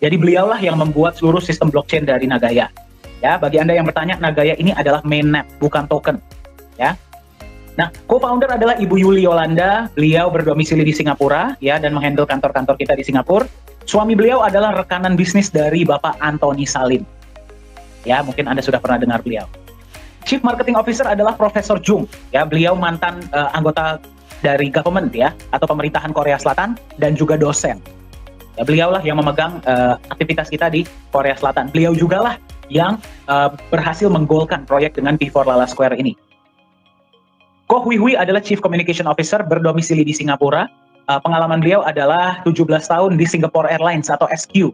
Jadi beliaulah yang membuat seluruh sistem blockchain dari Nagaya. Ya, bagi Anda yang bertanya, Nagaya ini adalah mainnet, bukan token. Ya. Nah, co-founder adalah Ibu Yuli Yolanda, beliau berdomisili di Singapura ya dan menghandle kantor-kantor kita di Singapura. Suami beliau adalah rekanan bisnis dari Bapak Anthony Salim. Ya, mungkin Anda sudah pernah dengar beliau. Chief Marketing Officer adalah Profesor Jung, ya beliau mantan anggota dari government ya atau pemerintahan Korea Selatan dan juga dosen. Ya, beliaulah yang memegang aktivitas kita di Korea Selatan. Beliau juga lah yang berhasil menggolkan proyek dengan P4 Lala Square ini. Koh Hui Hui adalah Chief Communication Officer berdomisili di Singapura. Pengalaman beliau adalah 17 tahun di Singapore Airlines atau SQ.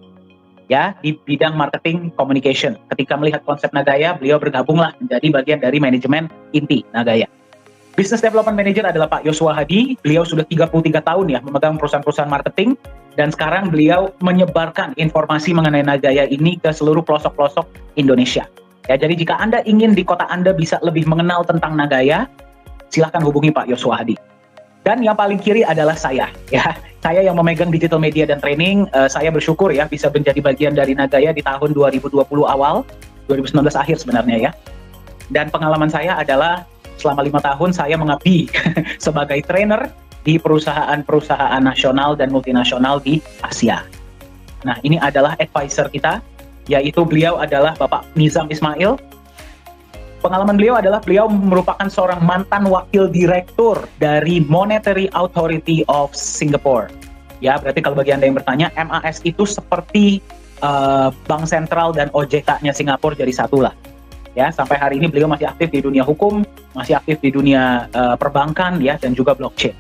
Ya, di bidang marketing communication. Ketika melihat konsep Nagaya, beliau bergabunglah menjadi bagian dari manajemen inti Nagaya. Business Development Manager adalah Pak Yosua Hadi. Beliau sudah 33 tahun ya memegang perusahaan-perusahaan marketing dan sekarang beliau menyebarkan informasi mengenai Nagaya ini ke seluruh pelosok-pelosok Indonesia. Ya, jadi jika Anda ingin di kota Anda bisa lebih mengenal tentang Nagaya, silahkan hubungi Pak Yosua Hadi. Dan yang paling kiri adalah saya, ya. Saya yang memegang digital media dan training. Saya bersyukur ya bisa menjadi bagian dari Nagaya di tahun 2020 awal, 2019 akhir sebenarnya ya. Dan pengalaman saya adalah selama 5 tahun saya mengabdi sebagai trainer di perusahaan-perusahaan nasional dan multinasional di Asia. Nah, ini adalah advisor kita, yaitu beliau adalah Bapak Nizam Ismail. Pengalaman beliau adalah beliau merupakan seorang mantan wakil direktur dari Monetary Authority of Singapore. Ya, berarti kalau bagi Anda yang bertanya, MAS itu seperti Bank Sentral dan OJK-nya Singapura jadi satu lah. Ya, sampai hari ini beliau masih aktif di dunia hukum, masih aktif di dunia perbankan ya dan juga blockchain.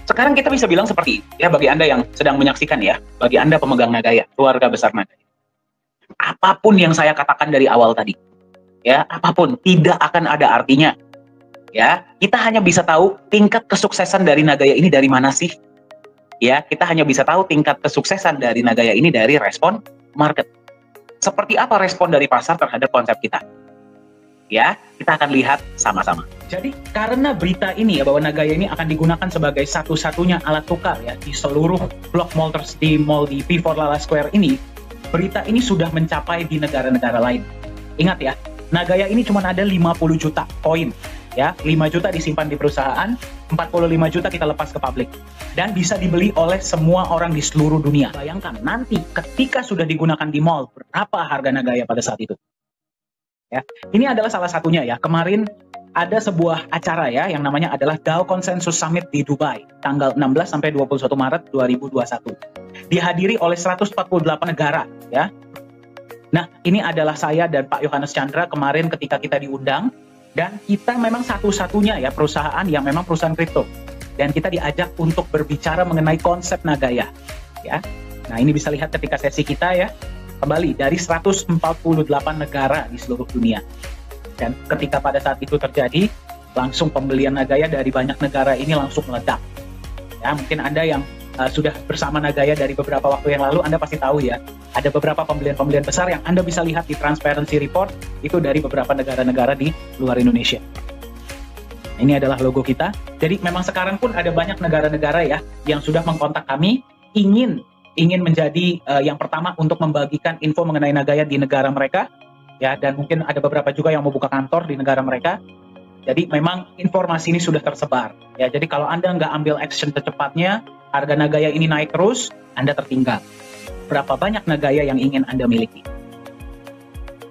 Sekarang kita bisa bilang seperti ya bagi Anda yang sedang menyaksikan ya, bagi Anda pemegang Nagaya, keluarga besar Nagaya. Apapun yang saya katakan dari awal tadi, ya apapun tidak akan ada artinya. Ya, kita hanya bisa tahu tingkat kesuksesan dari Nagaya ini dari mana sih? Ya, kita hanya bisa tahu tingkat kesuksesan dari Nagaya ini dari respon market. Seperti apa respon dari pasar terhadap konsep kita? Ya, kita akan lihat sama-sama. Jadi, karena berita ini ya bahwa Nagaya ini akan digunakan sebagai satu-satunya alat tukar ya di seluruh blok mall di P4 Lala Square ini, berita ini sudah mencapai di negara-negara lain. Ingat ya, Nagaya ini cuma ada 50 juta koin, ya, 5 juta disimpan di perusahaan, 45 juta kita lepas ke publik, dan bisa dibeli oleh semua orang di seluruh dunia. Bayangkan nanti ketika sudah digunakan di mall, berapa harga Nagaya pada saat itu? Ya, ini adalah salah satunya ya. Kemarin ada sebuah acara ya yang namanya adalah DAO Consensus Summit di Dubai tanggal 16 sampai 21 Maret 2021. Dihadiri oleh 148 negara ya. Nah, ini adalah saya dan Pak Yohanes Chandra kemarin ketika kita diundang, dan kita memang satu-satunya ya perusahaan yang memang perusahaan kripto. Dan kita diajak untuk berbicara mengenai konsep Nagaya ya. Nah, ini bisa lihat ketika sesi kita ya. Kembali dari 148 negara di seluruh dunia. Dan ketika pada saat itu terjadi, langsung pembelian Nagaya dari banyak negara ini langsung meledak. Ya, mungkin Anda yang sudah bersama Nagaya dari beberapa waktu yang lalu, Anda pasti tahu ya, ada beberapa pembelian-pembelian besar yang Anda bisa lihat di Transparency Report, itu dari beberapa negara-negara di luar Indonesia. Ini adalah logo kita. Jadi memang sekarang pun ada banyak negara-negara ya, yang sudah mengkontak kami, ingin menjadi yang pertama untuk membagikan info mengenai Nagaya di negara mereka. Ya, dan mungkin ada beberapa juga yang mau buka kantor di negara mereka. Jadi memang informasi ini sudah tersebar. Ya, jadi kalau Anda nggak ambil action secepatnya, harga Nagaya ini naik terus, Anda tertinggal. Berapa banyak Nagaya yang ingin Anda miliki?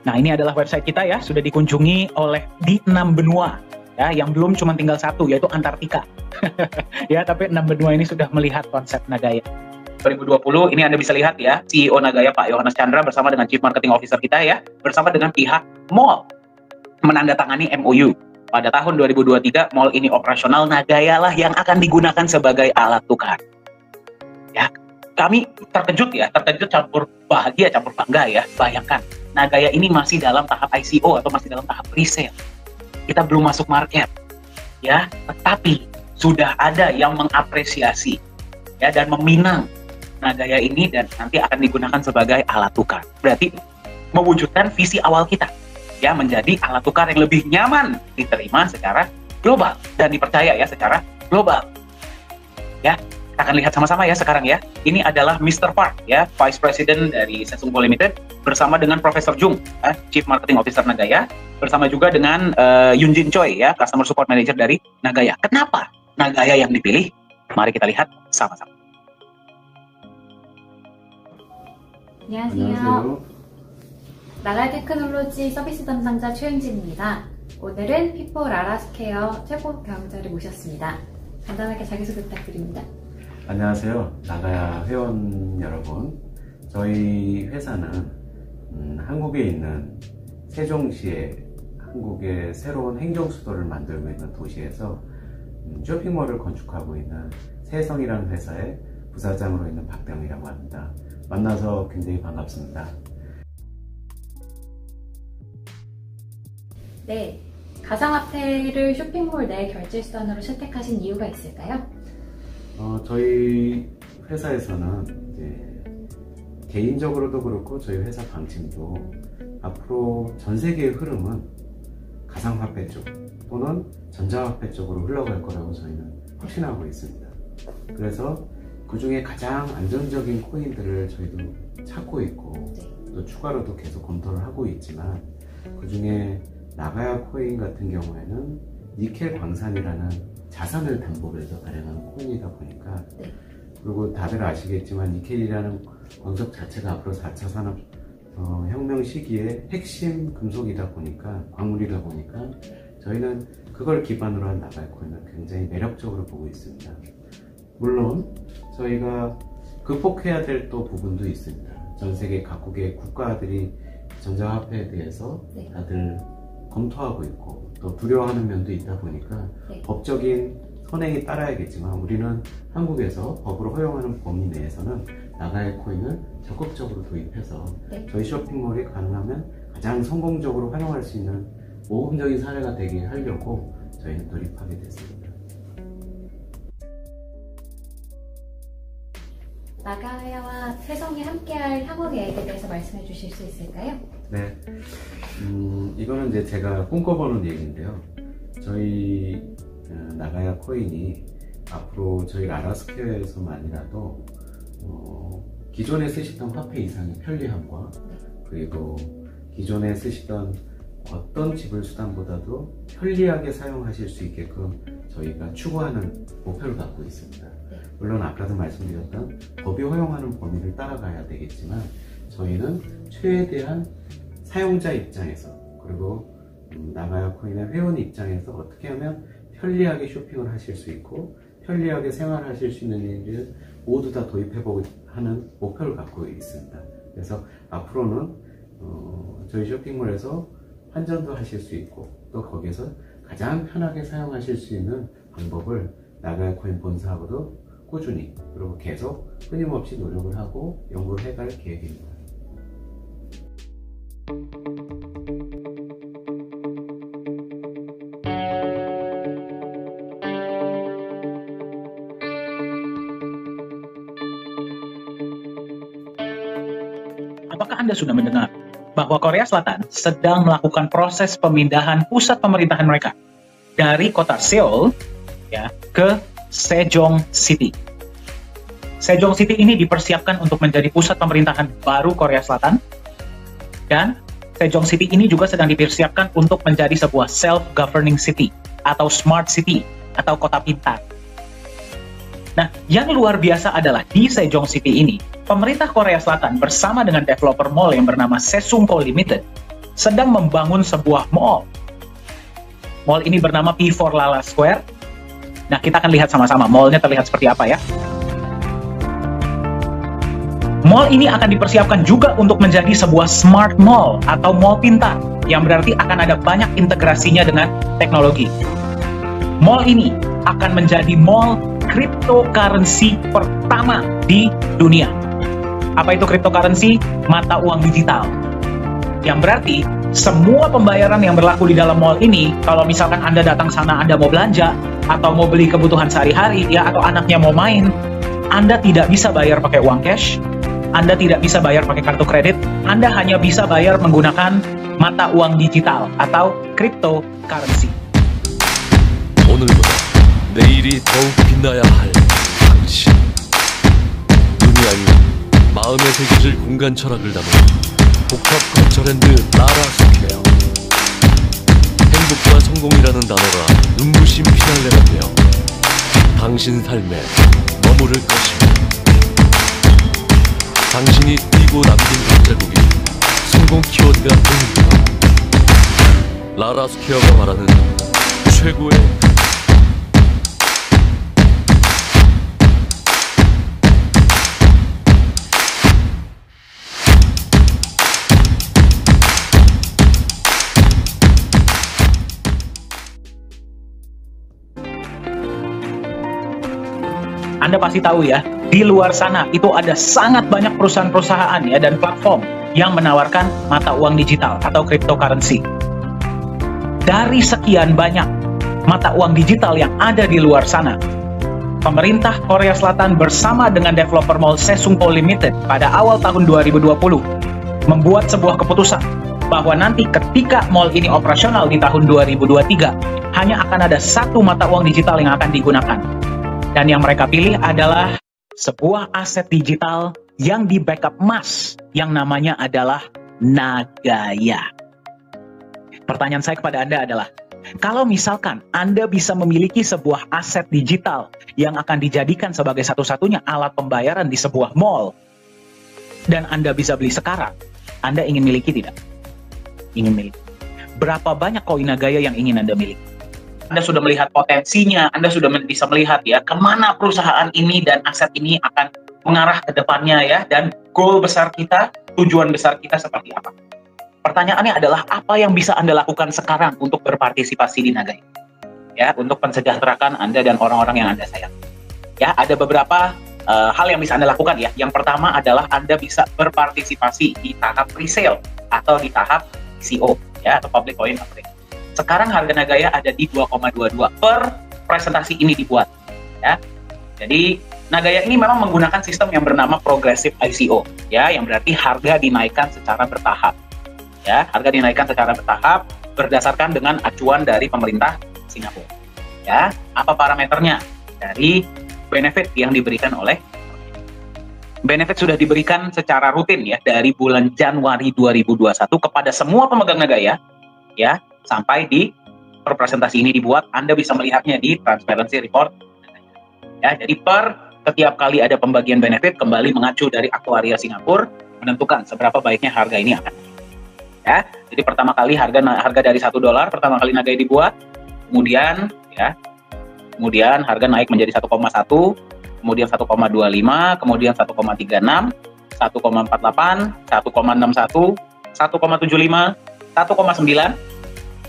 Nah, ini adalah website kita ya, sudah dikunjungi oleh di 6 benua. Ya, yang belum cuma tinggal satu, yaitu Antartika. Ya, tapi 6 benua ini sudah melihat konsep Nagaya. 2020 ini Anda bisa lihat ya, CEO Nagaya Pak Yohanes Chandra bersama dengan Chief Marketing Officer kita ya, bersama dengan pihak mall menandatangani MOU. Pada tahun 2023 mall ini operasional, Nagaya lah yang akan digunakan sebagai alat tukar. Ya, kami terkejut campur bahagia, campur bangga ya. Bayangkan, Nagaya ini masih dalam tahap ICO atau masih dalam tahap resale. Kita belum masuk market. Ya, tetapi sudah ada yang mengapresiasi ya dan meminang Nagaya ini dan nanti akan digunakan sebagai alat tukar. Berarti mewujudkan visi awal kita ya, menjadi alat tukar yang lebih nyaman diterima secara global dan dipercaya ya secara global. Ya, kita akan lihat sama-sama ya sekarang ya. Ini adalah Mr. Park ya, Vice President dari Sesungguh Limited bersama dengan Profesor Jung, Chief Marketing Officer Nagaya, bersama juga dengan Yunjin Choi ya, Customer Support Manager dari Nagaya. Kenapa Nagaya yang dipilih? Mari kita lihat sama-sama. 안녕하세요. 나가야 테크놀로지 서비스 담당자 최은진입니다. 오늘은 피포 라라스케어 최고 경영자를 모셨습니다. 간단하게 자기소개 부탁드립니다. 안녕하세요. 나가야 회원 여러분. 저희 회사는 한국에 있는 세종시에 한국의 새로운 행정수도를 만들고 있는 도시에서 쇼핑몰을 건축하고 있는 세성이라는 회사의 부사장으로 있는 박병이라고 합니다. 만나서 굉장히 반갑습니다. 네, 가상화폐를 쇼핑몰 내 결제수단으로 선택하신 이유가 있을까요? 저희 회사에서는 이제 개인적으로도 그렇고 저희 회사 방침도 앞으로 전 세계의 흐름은 가상화폐 쪽 또는 전자화폐 쪽으로 흘러갈 거라고 저희는 확신하고 있습니다. 그래서 그 중에 가장 안전적인 코인들을 저희도 찾고 있고 또 추가로도 계속 검토를 하고 있지만 그 중에 나가야 코인 같은 경우에는 니켈 광산이라는 자산을 담보로 해서 발행하는 코인이다 보니까 그리고 다들 아시겠지만 니켈이라는 광석 자체가 앞으로 4차 산업 혁명 시기에 핵심 금속이다 보니까 광물이다 보니까 저희는 그걸 기반으로 한 나가야 코인을 굉장히 매력적으로 보고 있습니다. 물론 저희가 극복해야 될 또 부분도 있습니다. 전 세계 각국의 국가들이 전자화폐에 대해서 다들 검토하고 있고 또 두려워하는 면도 있다 보니까 법적인 선행이 따라야겠지만 우리는 한국에서 법으로 허용하는 범위 내에서는 나가야 코인을 적극적으로 도입해서 저희 쇼핑몰이 가능하면 가장 성공적으로 활용할 수 있는 모범적인 사례가 되게 하려고 저희는 돌입하게 됐습니다. 나가야와 세성이 함께할 향후 계획에 대해서 말씀해 주실 수 있을까요? 네, 이거는 이제 제가 꿈꿔보는 얘기인데요. 저희 나가야 코인이 앞으로 저희 라라스퀘어에서만이라도 기존에 쓰시던 화폐 이상의 편리함과 그리고 기존에 쓰시던 어떤 지불 수단보다도 편리하게 사용하실 수 있게끔 저희가 추구하는 목표를 갖고 있습니다. 물론 아까도 말씀드렸던 법이 허용하는 범위를 따라가야 되겠지만 저희는 최대한 사용자 입장에서 그리고 나가야 코인의 회원 입장에서 어떻게 하면 편리하게 쇼핑을 하실 수 있고 편리하게 생활하실 수 있는 일을 모두 다 도입해보고 하는 목표를 갖고 있습니다. 그래서 앞으로는 저희 쇼핑몰에서 환전도 하실 수 있고 또 거기에서 가장 편하게 사용하실 수 있는 방법을 나가야 코인 본사하고도 꾸준히 그리고 계속 끊임없이 노력을 하고 연구를 해갈 계획입니다. Apakah Anda sudah mendengar bahwa Korea Selatan sedang melakukan proses pemindahan pusat pemerintahan mereka dari kota Seoul ya ke Sejong City. Sejong City ini dipersiapkan untuk menjadi pusat pemerintahan baru Korea Selatan dan Sejong City ini juga sedang dipersiapkan untuk menjadi sebuah self-governing city atau smart city atau kota pintar. Nah, yang luar biasa adalah di Sejong City ini, pemerintah Korea Selatan bersama dengan developer mall yang bernama Sesungko Limited sedang membangun sebuah mall. Mall ini bernama P4 Lala Square. Nah, kita akan lihat sama-sama mallnya terlihat seperti apa ya. Mall ini akan dipersiapkan juga untuk menjadi sebuah smart mall atau mall pintar, yang berarti akan ada banyak integrasinya dengan teknologi. Mall ini akan menjadi mall cryptocurrency pertama di dunia. Apa itu cryptocurrency? Mata uang digital. Yang berarti semua pembayaran yang berlaku di dalam mall ini, kalau misalkan Anda datang sana, Anda mau belanja atau mau beli kebutuhan sehari-hari ya, atau anaknya mau main, Anda tidak bisa bayar pakai uang cash, Anda tidak bisa bayar pakai kartu kredit, Anda hanya bisa bayar menggunakan mata uang digital atau cryptocurrency. 오늘보다 내일이 더욱 빛나야 할 당신. 눈이 아닌 마음의 새겨질 공간 철학을 담은 복합 거처랜드 라라 스퀘어. 행복과 성공이라는 단어가 눈부신 피날레가 되어 당신 삶에 머무를 것입니다. 당신이 뛰고 남긴 발자국이 성공 키워드가 됩니다. 라라 스퀘어가 말하는 최고의 Anda pasti tahu ya, di luar sana itu ada sangat banyak perusahaan-perusahaan ya dan platform yang menawarkan mata uang digital atau cryptocurrency. Dari sekian banyak mata uang digital yang ada di luar sana, pemerintah Korea Selatan bersama dengan developer mall Sesungko Limited pada awal tahun 2020 membuat sebuah keputusan bahwa nanti ketika mall ini operasional di tahun 2023, hanya akan ada satu mata uang digital yang akan digunakan. Dan yang mereka pilih adalah sebuah aset digital yang di backup emas, yang namanya adalah Nagaya. Pertanyaan saya kepada Anda adalah, kalau misalkan Anda bisa memiliki sebuah aset digital yang akan dijadikan sebagai satu-satunya alat pembayaran di sebuah mall, dan Anda bisa beli sekarang, Anda ingin miliki tidak? Ingin miliki. Berapa banyak koin Nagaya yang ingin Anda miliki? Anda sudah melihat potensinya, Anda sudah bisa melihat ya kemana perusahaan ini dan aset ini akan mengarah ke depannya ya, dan goal besar kita, tujuan besar kita seperti apa. Pertanyaannya adalah apa yang bisa Anda lakukan sekarang untuk berpartisipasi di Nagaya? Ya, untuk mensejahterakan Anda dan orang-orang yang Anda sayang. Ya, ada beberapa hal yang bisa Anda lakukan ya. Yang pertama adalah Anda bisa berpartisipasi di tahap presale atau di tahap ICO ya, atau public coin offering. Sekarang harga Nagaya ada di 2,22 per presentasi ini dibuat ya. Jadi Nagaya ini memang menggunakan sistem yang bernama progressive ICO ya, yang berarti harga dinaikkan secara bertahap. Ya, harga dinaikkan secara bertahap berdasarkan dengan acuan dari pemerintah Singapura. Ya, apa parameternya? Dari benefit yang diberikan oleh benefit sudah diberikan secara rutin ya dari bulan Januari 2021 kepada semua pemegang Nagaya ya sampai di presentasi ini dibuat. Anda bisa melihatnya di transparency report. Ya, jadi setiap kali ada pembagian benefit kembali mengacu dari aktuaria Singapura menentukan seberapa baiknya harga ini akan. Ya, jadi pertama kali harga dari $1 pertama kali Nagaya dibuat, kemudian harga naik menjadi 1,1, kemudian 1,25, kemudian 1,36, 1,48, 1,61, 1,75, 1,9,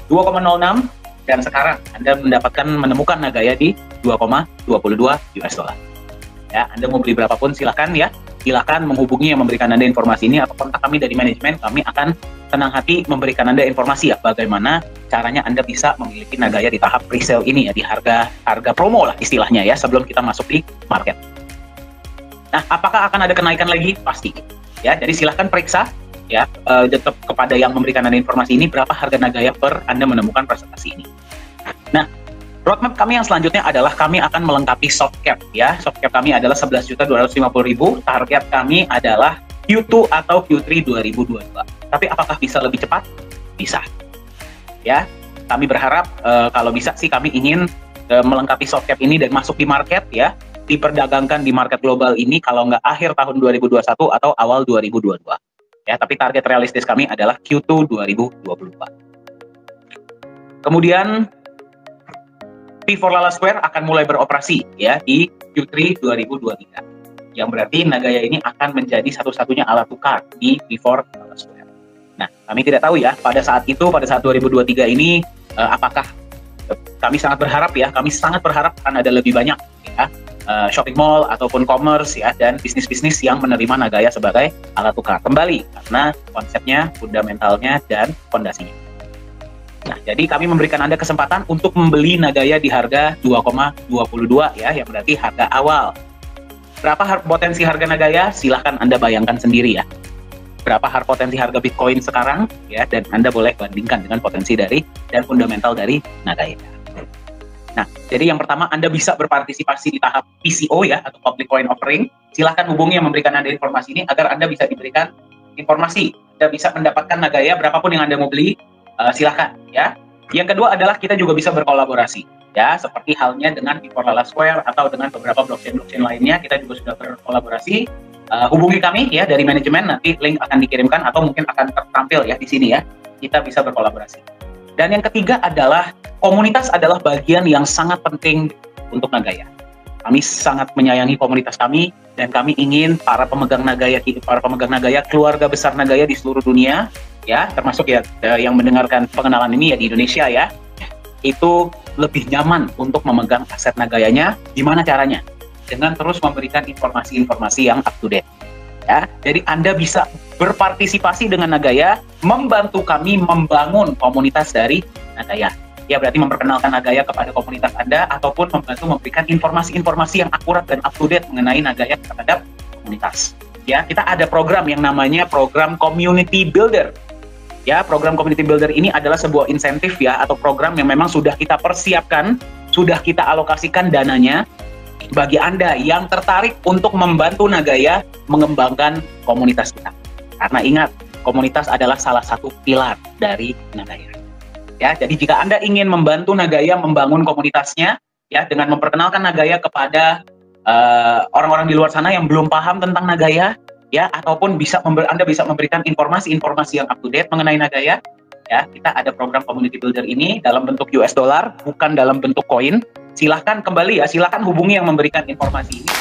2,06, dan sekarang Anda menemukan Nagaya di 2,22 US dollar. Ya, Anda mau beli berapapun silakan ya. Silakan menghubungi yang memberikan Anda informasi ini atau kontak kami dari manajemen. Kami akan senang hati memberikan Anda informasi ya bagaimana caranya Anda bisa memiliki Nagaya di tahap pre-sale ini ya, di harga promo lah istilahnya ya, sebelum kita masuk di market. Nah, apakah akan ada kenaikan lagi? Pasti. Ya, jadi silahkan periksa ya tetap kepada yang memberikan Anda informasi ini berapa harga Nagaya per Anda menemukan presentasi ini. Nah, roadmap kami yang selanjutnya adalah kami akan melengkapi soft cap ya. Soft cap kami adalah 11.250.000. Target kami adalah Q2 atau Q3 2022. Tapi apakah bisa lebih cepat? Bisa. Ya, kami berharap kalau bisa sih kami ingin melengkapi soft cap ini dan masuk di market ya, diperdagangkan di market global ini kalau nggak akhir tahun 2021 atau awal 2022. Ya, tapi target realistis kami adalah Q2 2022. Kemudian P4 Lala Square akan mulai beroperasi ya di Q3 2023. Yang berarti Nagaya ini akan menjadi satu-satunya alat tukar di P4 Lala Square. Nah, kami tidak tahu ya pada saat 2023 ini apakah kami sangat berharap akan ada lebih banyak ya shopping mall ataupun commerce ya dan bisnis-bisnis yang menerima Nagaya sebagai alat tukar kembali karena konsepnya, fundamentalnya dan fondasinya. Nah, jadi kami memberikan Anda kesempatan untuk membeli Nagaya di harga 2,22 ya, yang berarti harga awal. Berapa potensi harga Nagaya? Silahkan Anda bayangkan sendiri ya. Berapa potensi harga Bitcoin sekarang ya, dan Anda boleh bandingkan dengan potensi dari dan fundamental dari Nagaya. Nah, jadi yang pertama Anda bisa berpartisipasi di tahap PCO ya, atau Public Coin Offering. Silahkan hubungi yang memberikan Anda informasi ini agar Anda bisa diberikan informasi. Anda bisa mendapatkan Nagaya berapapun yang Anda mau beli. Silahkan ya. Yang kedua adalah kita juga bisa berkolaborasi ya, seperti halnya dengan P4 Lala Square atau dengan beberapa blockchain lainnya. Kita juga sudah berkolaborasi. Hubungi kami ya dari manajemen, nanti link akan dikirimkan atau mungkin akan tertampil ya di sini ya. Kita bisa berkolaborasi. Dan yang ketiga adalah komunitas adalah bagian yang sangat penting untuk Nagaya. Kami sangat menyayangi komunitas kami dan kami ingin para pemegang Nagaya, keluarga besar Nagaya di seluruh dunia ya, termasuk ya yang mendengarkan pengenalan ini ya di Indonesia ya, itu lebih nyaman untuk memegang aset Nagayanya. Gimana caranya? Dengan terus memberikan informasi-informasi yang up to date ya. Jadi Anda bisa berpartisipasi dengan Nagaya, membantu kami membangun komunitas dari Nagaya. Ya, berarti memperkenalkan Nagaya kepada komunitas Anda ataupun membantu memberikan informasi-informasi yang akurat dan up to date mengenai Nagaya terhadap komunitas. Ya, kita ada program yang namanya program Community Builder. Ya, program Community Builder ini adalah sebuah insentif ya, atau program yang memang sudah kita persiapkan, sudah kita alokasikan dananya bagi Anda yang tertarik untuk membantu Nagaya mengembangkan komunitas kita. Karena ingat, komunitas adalah salah satu pilar dari Nagaya. Ya, jadi jika Anda ingin membantu Nagaya membangun komunitasnya, ya, dengan memperkenalkan Nagaya kepada orang-orang di luar sana yang belum paham tentang Nagaya, ya, ataupun Anda bisa memberikan informasi-informasi yang up to date mengenai Nagaya, ya, kita ada program Community Builder ini dalam bentuk US dollar, bukan dalam bentuk koin. Silahkan kembali ya, silahkan hubungi yang memberikan informasi ini.